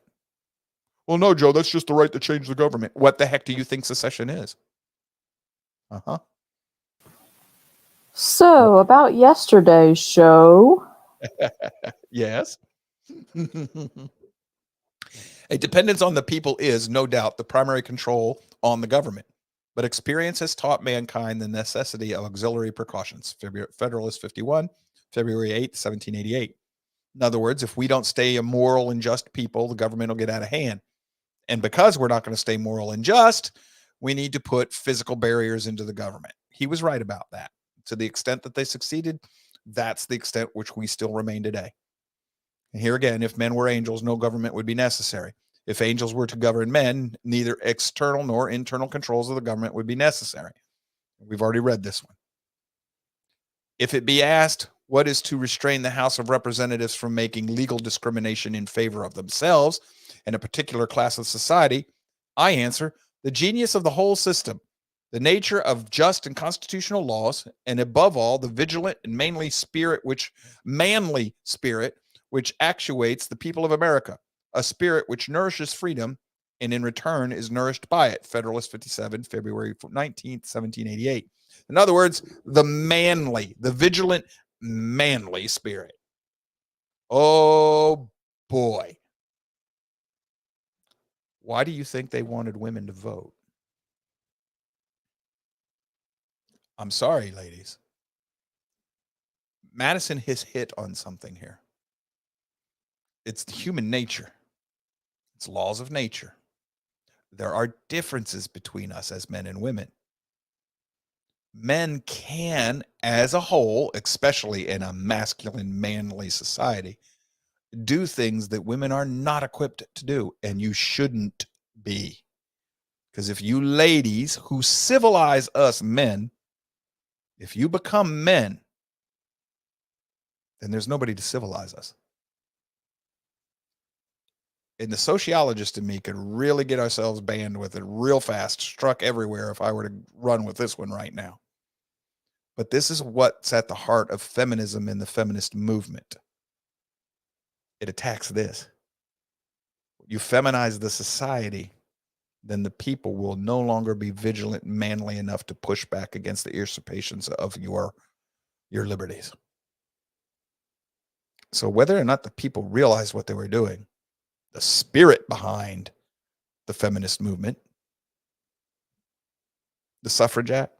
S1: Well, no, Joe, that's just the right to change the government. What the heck do you think secession is? Uh-huh.
S2: So, about yesterday's show.
S1: Yes. A dependence on the people is, no doubt, the primary control on the government. But experience has taught mankind the necessity of auxiliary precautions. Federalist 51, February 8, 1788. In other words, if we don't stay a moral and just people, the government will get out of hand. And because we're not going to stay moral and just, we need to put physical barriers into the government. He was right about that. To the extent that they succeeded, that's the extent which we still remain today. And here again, if men were angels, no government would be necessary. If angels were to govern men, neither external nor internal controls of the government would be necessary. We've already read this one. If it be asked, what is to restrain the House of Representatives from making legal discrimination in favor of themselves and a particular class of society? I answer, the genius of the whole system, the nature of just and constitutional laws, and above all, the vigilant and manly spirit which actuates the people of America, a spirit which nourishes freedom and in return is nourished by it. Federalist 57, February 19th, 1788. In other words, the vigilant, manly spirit. Oh boy. Why do you think they wanted women to vote? I'm sorry, ladies. Madison has hit on something here. It's human nature. It's laws of nature. There are differences between us as men and women. Men can, as a whole, especially in a masculine, manly society, do things that women are not equipped to do, and you shouldn't be. Because if you ladies who civilize us men, if you become men, then there's nobody to civilize us. And the sociologist in me could really get ourselves banned with it real fast, struck everywhere if I were to run with this one right now. But this is what's at the heart of feminism and the feminist movement. It attacks this. You feminize the society, then the people will no longer be vigilant and manly enough to push back against the usurpations of your liberties. So whether or not the people realized what they were doing, the spirit behind the feminist movement, the suffragette,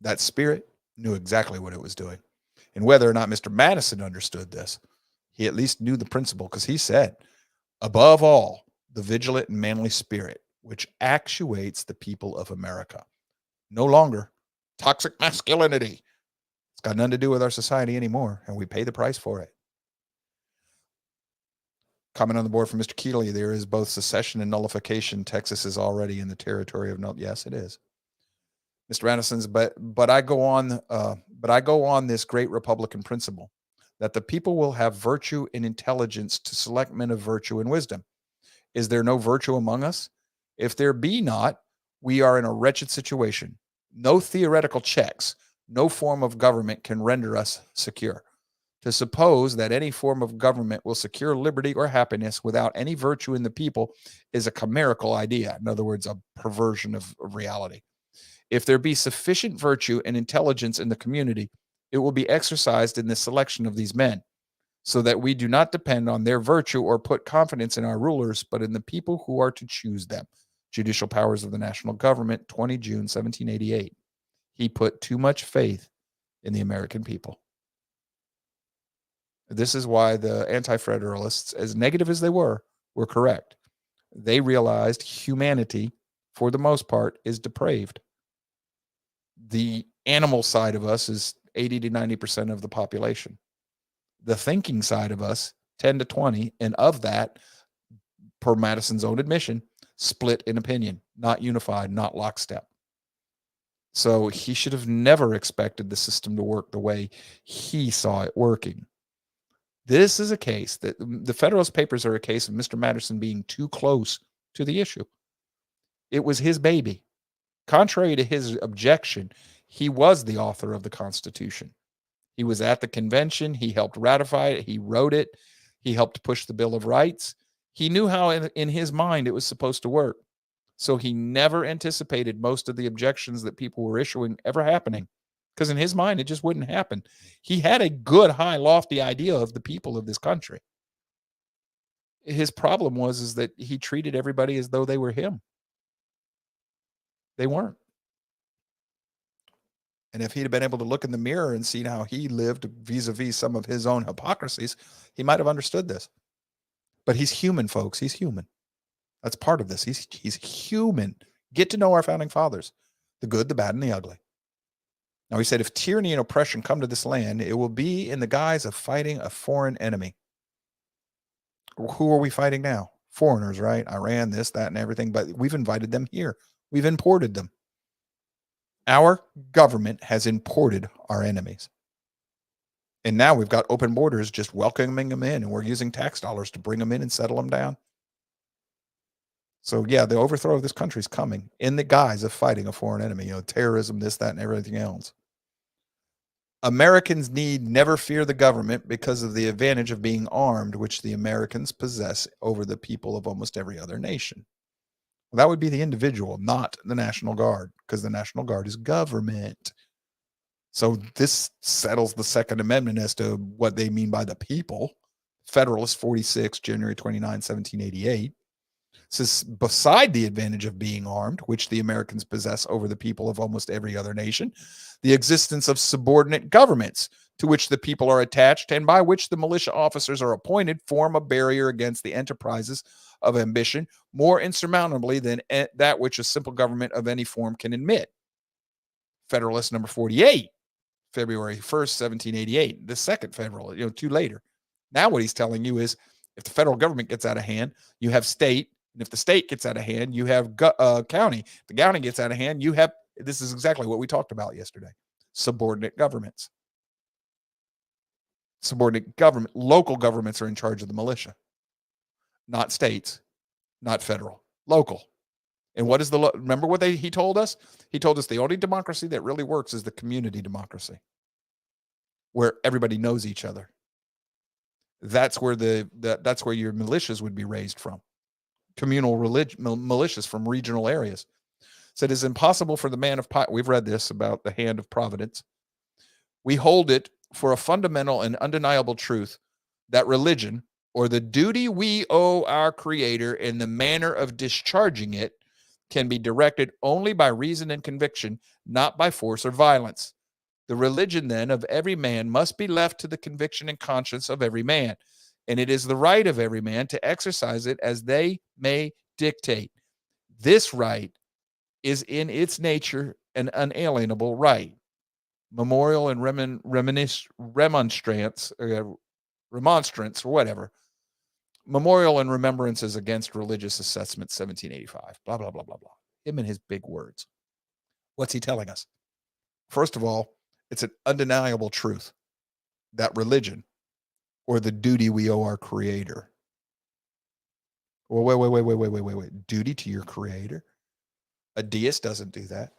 S1: that spirit knew exactly what it was doing. And whether or not Mr. Madison understood this, he at least knew the principle, because he said, above all, the vigilant and manly spirit, which actuates the people of America. No longer toxic masculinity. It's got nothing to do with our society anymore, and we pay the price for it. Comment on the board from Mr. Keeley. There is both secession and nullification. Texas is already in the territory of yes, it is. Mr. Madison's, but I go on this great Republican principle that the people will have virtue and intelligence to select men of virtue and wisdom. Is there no virtue among us? If there be not, we are in a wretched situation. No theoretical checks, no form of government can render us secure. To suppose that any form of government will secure liberty or happiness without any virtue in the people is a chimerical idea. In other words, a perversion of reality. If there be sufficient virtue and intelligence in the community, it will be exercised in the selection of these men, so that we do not depend on their virtue or put confidence in our rulers, but in the people who are to choose them. Judicial Powers of the National Government, 20 June 1788. He put too much faith in the American people. This is why the anti-federalists, as negative as they were correct. They realized humanity, for the most part, is depraved. The animal side of us is 80 to 90% of the population. The thinking side of us, 10 to 20, and of that, per Madison's own admission, split in opinion, not unified, not lockstep. So he should have never expected the system to work the way he saw it working. This is a case that the Federalist Papers are a case of Mr. Madison being too close to the issue. It was his baby. Contrary to his objection, he was the author of the Constitution. He was at the convention. He helped ratify it. He wrote it. He helped push the Bill of Rights. He knew how in his mind it was supposed to work. So he never anticipated most of the objections that people were issuing ever happening, because in his mind, it just wouldn't happen. He had a good, high, lofty idea of the people of this country. His problem is that he treated everybody as though they were him. They weren't. And if he'd have been able to look in the mirror and seen how he lived vis-a-vis some of his own hypocrisies, he might have understood this. But he's human, folks. He's human. That's part of this. He's human. Get to know our founding fathers, the good, the bad, and the ugly. Now, he said, if tyranny and oppression come to this land, it will be in the guise of fighting a foreign enemy. Who are we fighting now? Foreigners, right? Iran, this, that, and everything. But we've invited them here. We've imported them. Our government has imported our enemies. And now we've got open borders just welcoming them in, and we're using tax dollars to bring them in and settle them down. So, yeah, the overthrow of this country is coming in the guise of fighting a foreign enemy, terrorism, this, that, and everything else. Americans need never fear the government because of the advantage of being armed, which the Americans possess over the people of almost every other nation. Well, that would be the individual, not the National Guard, because the National Guard is government. So this settles the Second Amendment as to what they mean by the people. Federalist 46, January 29, 1788. Says, beside the advantage of being armed, which the Americans possess over the people of almost every other nation, the existence of subordinate governments to which the people are attached and by which the militia officers are appointed form a barrier against the enterprises of ambition more insurmountably than that which a simple government of any form can admit. Federalist number 48, February 1st, 1788, the second federal, two later. Now what he's telling you is, if the federal government gets out of hand, you have state. And if the state gets out of hand, you have county. If the county gets out of hand, you have, this is exactly what we talked about yesterday, subordinate governments. Subordinate government, local governments are in charge of the militia, not states, not federal, local. And what is remember what he told us? He told us the only democracy that really works is the community democracy, where everybody knows each other. That's where that's where your militias would be raised from. Communal militias from regional areas. Said, it is impossible for the man of we've read this about the hand of providence. We hold it for a fundamental and undeniable truth that religion, or the duty we owe our Creator in the manner of discharging it, can be directed only by reason and conviction, not by force or violence. The religion, then, of every man must be left to the conviction and conscience of every man, and it is the right of every man to exercise it as they may dictate. This right is in its nature an unalienable right. Memorial and remonstrance, or whatever. Memorial and Remembrances Against Religious Assessment, 1785. Blah, blah, blah, blah, blah. Him and his big words. What's he telling us? First of all, it's an undeniable truth that religion, or the duty we owe our Creator, Well, wait. Duty to your creator? A deist doesn't do that.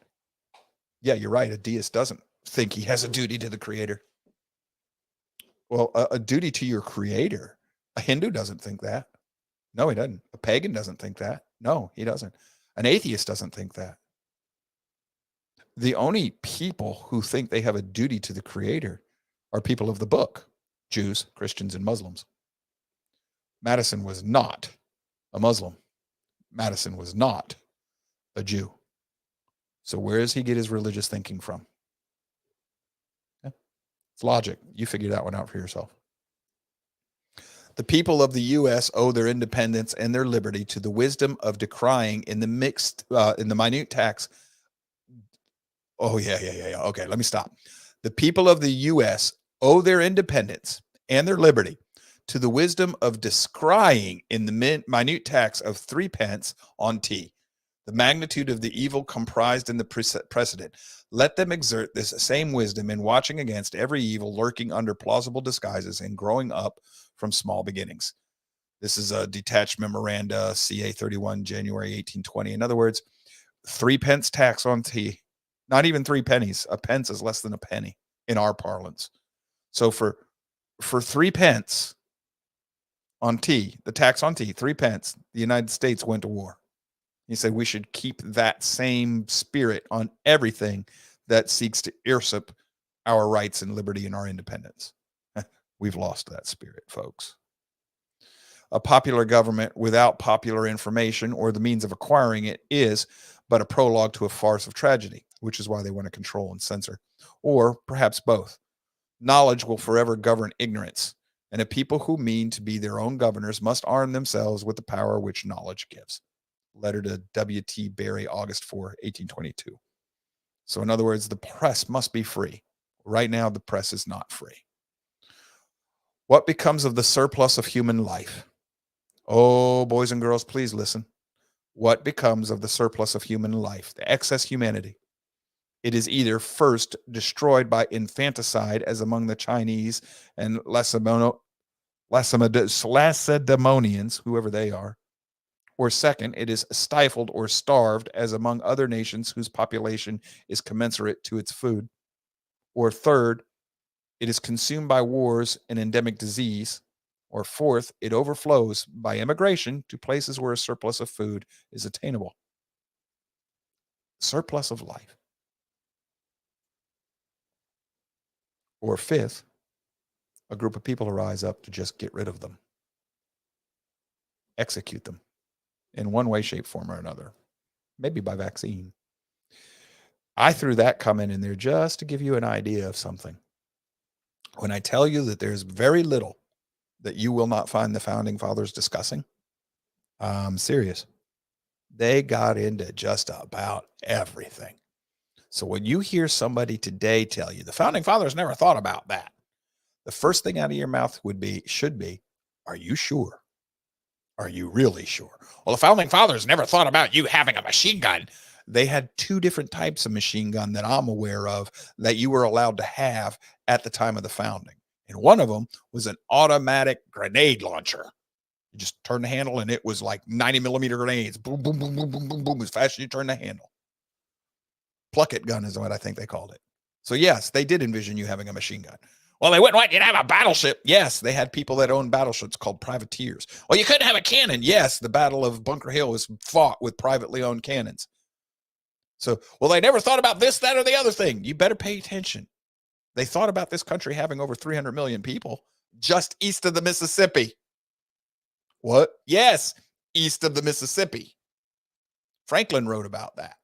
S1: Yeah, you're right. A deist doesn't think he has a duty to the creator. Well, a duty to your creator. A Hindu doesn't think that. No, he doesn't. A pagan doesn't think that. No, he doesn't. An atheist doesn't think that. The only people who think they have a duty to the creator are people of the book, Jews, Christians, and Muslims. Madison was not a Muslim. Madison was not a Jew. So where does he get his religious thinking from? Yeah. It's logic. You figure that one out for yourself. The people of the U.S. owe their independence and their liberty to the wisdom of decrying in the minute tax. Oh, yeah. Okay, let me stop. The people of the U.S. owe their independence and their liberty to the wisdom of descrying in the minute tax of 3 pence on tea, the magnitude of the evil comprised in the precedent. Let them exert this same wisdom in watching against every evil lurking under plausible disguises and growing up from small beginnings. This is a detached memoranda, CA 31, January 1820. In other words, 3 pence tax on tea, not even 3 pennies. A pence is less than a penny in our parlance. So for 3 pence on tea, the tax on tea, 3 pence, the United States went to war. He said we should keep that same spirit on everything that seeks to usurp our rights and liberty and our independence. We've lost that spirit, folks. A popular government without popular information or the means of acquiring it is but a prologue to a farce of tragedy, which is why they want to control and censor, or perhaps both. Knowledge will forever govern ignorance, and a people who mean to be their own governors must arm themselves with the power which knowledge gives. Letter to W.T. Barry, August 4, 1822. So in other words, the press must be free. Right now, the press is not free. What becomes of the surplus of human life? Oh, boys and girls, please listen. What becomes of the surplus of human life, the excess humanity? It is either first destroyed by infanticide, as among the Chinese and Lacedaemonians, whoever they are, or second, it is stifled or starved, as among other nations whose population is commensurate to its food, or third, it is consumed by wars and endemic disease, or fourth, it overflows by immigration to places where a surplus of food is attainable. Surplus of life. Or fifth, a group of people rise up to just get rid of them, execute them in one way, shape, form, or another, maybe by vaccine. I threw that comment in there just to give you an idea of something. When I tell you that there's very little that you will not find the founding fathers discussing, I'm serious. They got into just about everything. So when you hear somebody today tell you the founding fathers never thought about that, the first thing out of your mouth should be, are you sure? Are you really sure? Well, the founding fathers never thought about you having a machine gun. They had 2 different types of machine gun that I'm aware of that you were allowed to have at the time of the founding. And one of them was an automatic grenade launcher. You just turn the handle and it was like 90 millimeter grenades. Boom, boom, boom, boom, boom, boom, boom, as fast as you turn the handle. Pluck it gun is what I think they called it. So yes, they did envision you having a machine gun. Well, they wouldn't want you to have a battleship. Yes, they had people that owned battleships called privateers. Well, you couldn't have a cannon. Yes, the Battle of Bunker Hill was fought with privately owned cannons. So, well, they never thought about this, that, or the other thing. You better pay attention. They thought about this country having over 300 million people just east of the Mississippi. What? Yes, east of the Mississippi. Franklin wrote about that.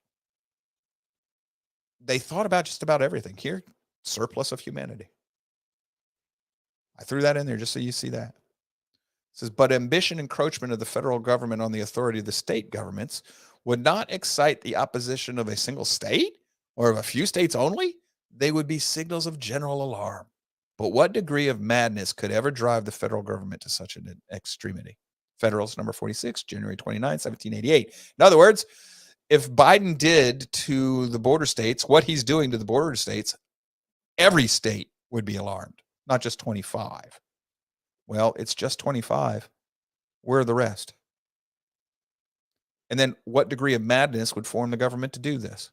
S1: They thought about just about everything. Here, surplus of humanity. I threw that in there just so you see that. It says, but ambition encroachment of the federal government on the authority of the state governments would not excite the opposition of a single state or of a few states only. They would be signals of general alarm. But what degree of madness could ever drive the federal government to such an extremity? Federalist number 46, January 29, 1788. In other words, if Biden did to the border states what he's doing to the border states, every state would be alarmed, not just 25. Well, it's just 25. Where are the rest? And then what degree of madness would form the government to do this?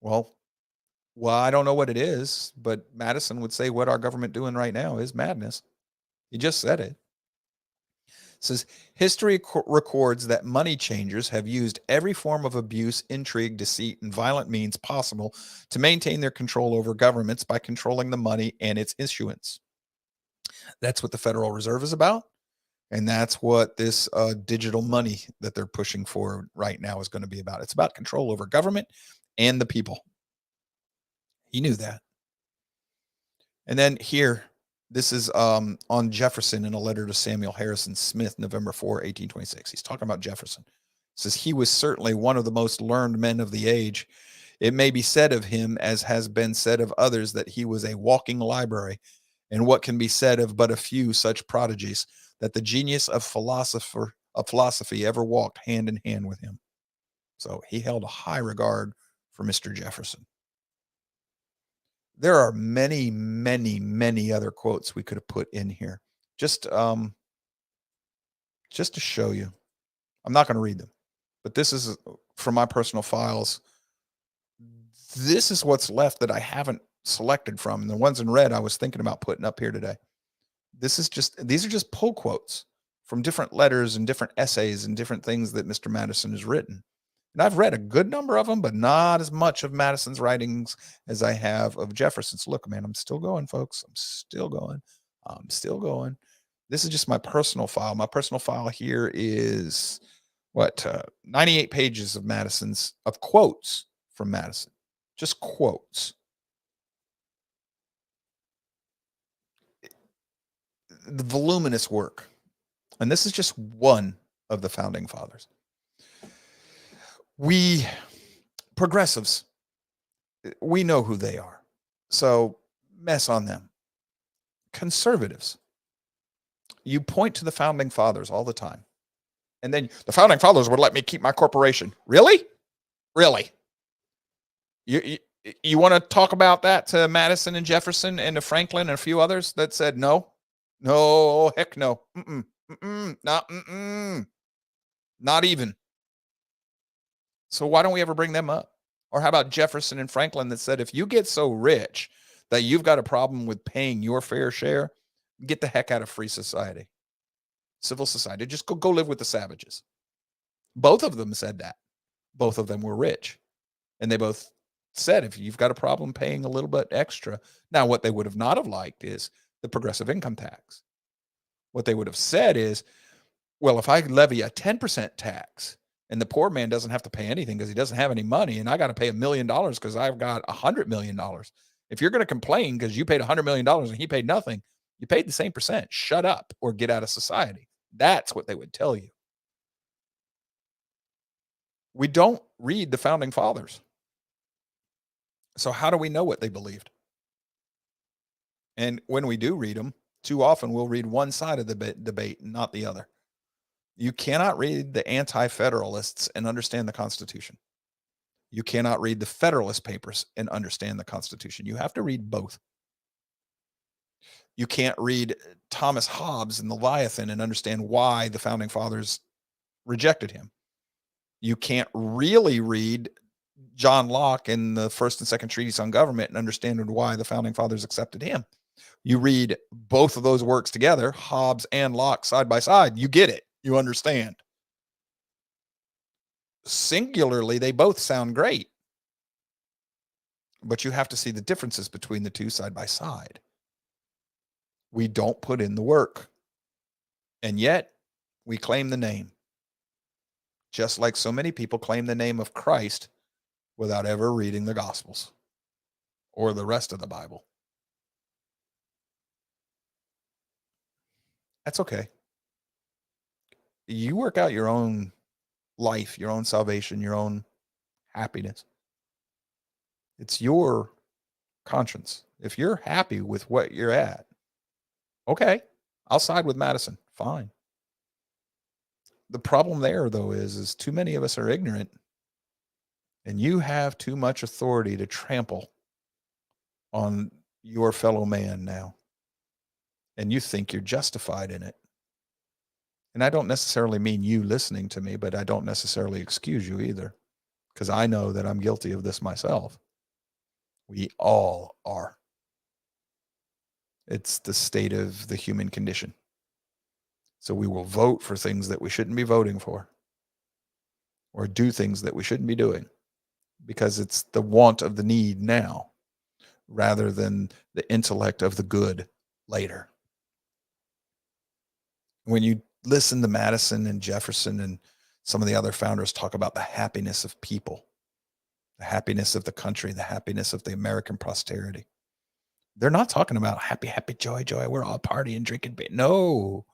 S1: Well, I don't know what it is, but Madison would say what our government doing right now is madness. He just said it. It says history records that money changers have used every form of abuse, intrigue, deceit, and violent means possible to maintain their control over governments by controlling the money and its issuance. That's what the Federal Reserve is about. And that's what this digital money that they're pushing for right now is going to be about. It's about control over government and the people. He knew that. And then here, this is on Jefferson in a letter to Samuel Harrison Smith, November 4, 1826. He's talking about Jefferson. He says, he was certainly one of the most learned men of the age. It may be said of him, as has been said of others, that he was a walking library. And what can be said of but a few such prodigies, that the genius of philosophy ever walked hand in hand with him. So he held a high regard for Mr. Jefferson. There are many, many, many other quotes we could have put in here. Just to show you. I'm not going to read them, but this is from my personal files. This is what's left that I haven't selected from. And the ones in red I was thinking about putting up here today. These are just pull quotes from different letters and different essays and different things that Mr. Madison has written. And I've read a good number of them, but not as much of Madison's writings as I have of Jefferson's. Look, man, I'm still going, folks. I'm still going. This is just my personal file. My personal file here is 98 pages of of quotes from Madison. Just quotes. The voluminous work. And this is just one of the founding fathers. We progressives, we know who they are. So mess on them. Conservatives, you point to the founding fathers all the time. And then the founding fathers would let me keep my corporation. Really? Really? You want to talk about that to Madison and Jefferson and to Franklin and a few others that said no? No, heck no. Not even. So why don't we ever bring them up? Or how about Jefferson and Franklin that said, if you get so rich that you've got a problem with paying your fair share, get the heck out of free society, civil society. Just go live with the savages. Both of them said that. Both of them were rich. And they both said, if you've got a problem paying a little bit extra. Now, what they would have not have liked is the progressive income tax. What they would have said is, well, if I levy a 10% tax and the poor man doesn't have to pay anything because he doesn't have any money, and I got to pay $1 million because I've got $100 million. If you're going to complain because you paid $100 million and he paid nothing, you paid the same percent. Shut up or get out of society. That's what they would tell you. We don't read the founding fathers. So how do we know what they believed? And when we do read them, too often we'll read one side of the debate and not the other. You cannot read the anti-federalists and understand the Constitution. You cannot read the Federalist Papers and understand the Constitution. You have to read both. You can't read Thomas Hobbes and the Leviathan and understand why the founding fathers rejected him. You can't really read John Locke and the first and second treatise on government and understand why the founding fathers accepted him. You read both of those works together, Hobbes and Locke side by side, you get it. You understand. Singularly, they both sound great. But you have to see the differences between the two side by side. We don't put in the work. And yet, we claim the name. Just like so many people claim the name of Christ without ever reading the Gospels or the rest of the Bible. That's okay. You work out your own life, your own salvation, your own happiness. It's your conscience. If you're happy with what you're at, okay, I'll side with Madison. Fine. The problem there, though, is too many of us are ignorant, and you have too much authority to trample on your fellow man now, and you think you're justified in it. And I don't necessarily mean you listening to me, but I don't necessarily excuse you either, because I know that I'm guilty of this myself. We all are. It's the state of the human condition. So we will vote for things that we shouldn't be voting for, or do things that we shouldn't be doing, because it's the want of the need now rather than the intellect of the good later. When you listen to Madison and Jefferson and some of the other founders talk about the happiness of people, the happiness of the country, the happiness of the American posterity, they're not talking about happy, happy, joy, joy. We're all partying, drinking. No,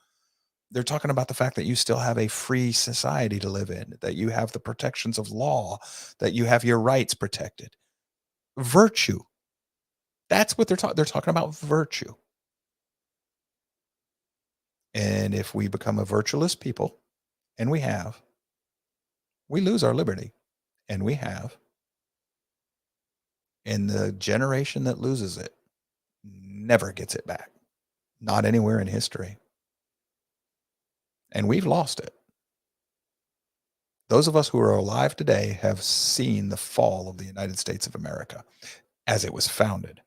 S1: they're talking about the fact that you still have a free society to live in, that you have the protections of law, that you have your rights protected. Virtue. That's what they're talking. They're talking about virtue. And if we become a virtueless people, and we lose our liberty, and we have. And the generation that loses it never gets it back. Not anywhere in history. And we've lost it. Those of us who are alive today have seen the fall of the United States of America as it was founded.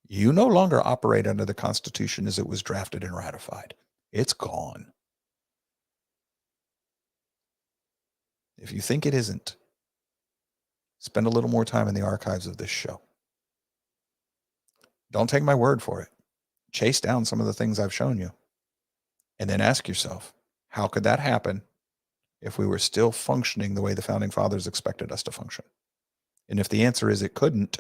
S1: You no longer operate under the Constitution as it was drafted and ratified. It's gone. If you think it isn't, spend a little more time in the archives of this show. Don't take my word for it. Chase down some of the things I've shown you. And then ask yourself, how could that happen if we were still functioning the way the founding fathers expected us to function? And if the answer is it couldn't,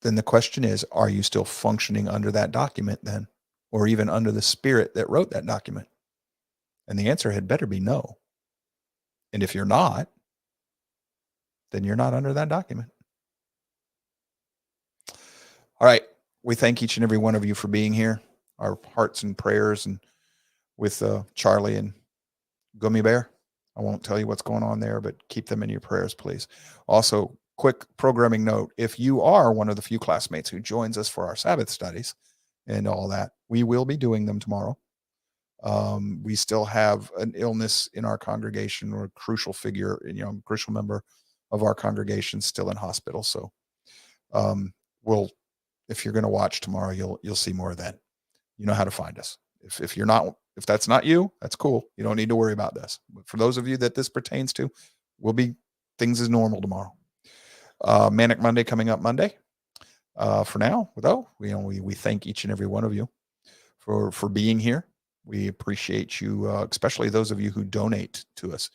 S1: then the question is, are you still functioning under that document then? Or even under the spirit that wrote that document? And the answer had better be no. And if you're not, then you're not under that document. All right. We thank each and every one of you for being here. Our hearts and prayers, and with Charlie and Gummy Bear. I won't tell you what's going on there, but keep them in your prayers, please. Also, quick programming note. If you are one of the few classmates who joins us for our Sabbath studies and all that, we will be doing them tomorrow. We still have an illness in our congregation, or a crucial figure, crucial member of our congregation still in hospital. So if you're going to watch tomorrow, you'll see more of that. You know how to find us. If that's not you, that's cool. You don't need to worry about this. But for those of you that this pertains to, we'll be things as normal tomorrow. Manic Monday coming up Monday. For now, though, we thank each and every one of you for being here. We appreciate you, especially those of you who donate to us.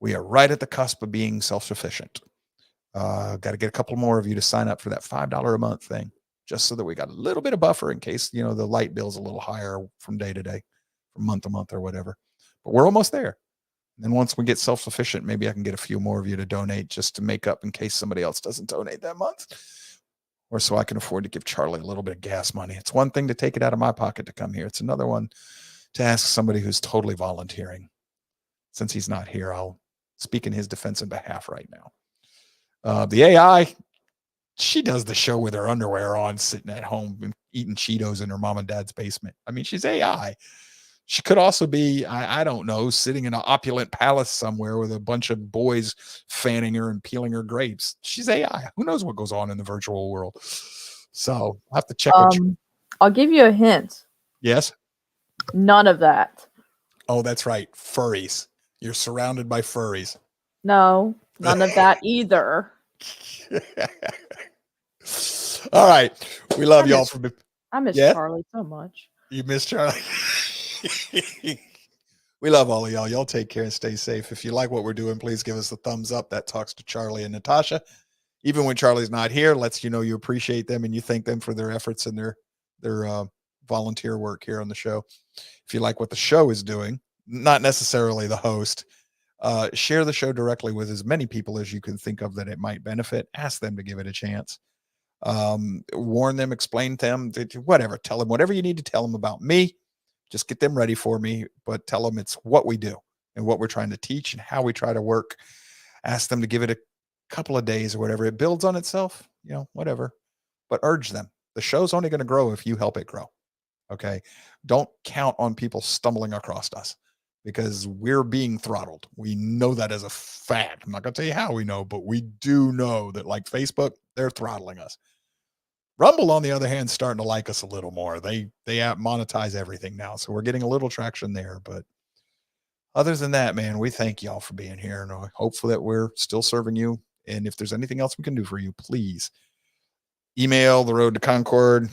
S1: We are right at the cusp of being self-sufficient. Got to get a couple more of you to sign up for that $5 a month thing, just so that we got a little bit of buffer in case, the light bill's a little higher from day to day, from month to month or whatever. But we're almost there. And then once we get self-sufficient, maybe I can get a few more of you to donate just to make up in case somebody else doesn't donate that month. Or so I can afford to give Charlie a little bit of gas money. It's one thing to take it out of my pocket to come here. It's another one to ask somebody who's totally volunteering. Since he's not here, I'll speak in his defense and behalf right now. The AI, she does the show with her underwear on, sitting at home and eating Cheetos in her mom and dad's basement. I mean, she's AI. She could also be, I don't know, sitting in an opulent palace somewhere with a bunch of boys fanning her and peeling her grapes. She's AI. Who knows what goes on in the virtual world? So I'll have to check with you.
S2: I'll give you a hint.
S1: Yes?
S2: None of that.
S1: Oh, that's right. Furries. You're surrounded by furries.
S2: No, none of that either.
S1: All right. We love y'all.
S2: I miss Charlie so much.
S1: You miss Charlie? We love all of y'all. Y'all take care and stay safe. If you like what we're doing, please give us a thumbs up. That talks to Charlie and Natasha. Even when Charlie's not here, lets you know you appreciate them and you thank them for their efforts and their volunteer work here on the show. If you like what the show is doing, not necessarily the host, share the show directly with as many people as you can think of that it might benefit. Ask them to give it a chance. Warn them, explain to them, whatever. Tell them whatever you need to tell them about me. Just get them ready for me, but tell them it's what we do and what we're trying to teach and how we try to work. Ask them to give it a couple of days or whatever. It builds on itself, whatever. But urge them. The show's only going to grow if you help it grow. Okay. Don't count on people stumbling across us because we're being throttled. We know that as a fact. I'm not going to tell you how we know, but we do know that, like Facebook, they're throttling us. Rumble, on the other hand, is starting to like us a little more. They monetize everything now, so we're getting a little traction there. But other than that, man, we thank y'all for being here, and hopefully that we're still serving you. And if there's anything else we can do for you, please email the Road to Concord,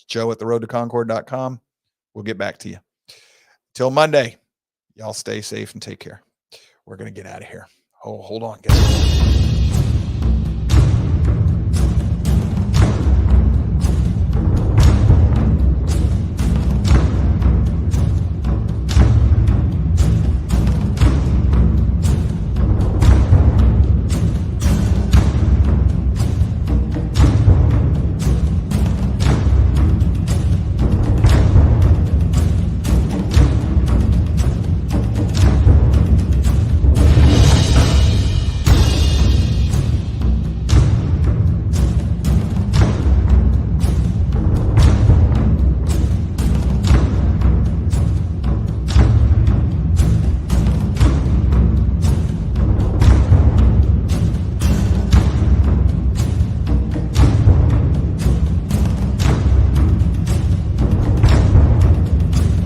S1: Joe at the Road to Concord.com. We'll get back to you. Till Monday, y'all stay safe and take care. We're gonna get out of here. Oh, hold on, guys.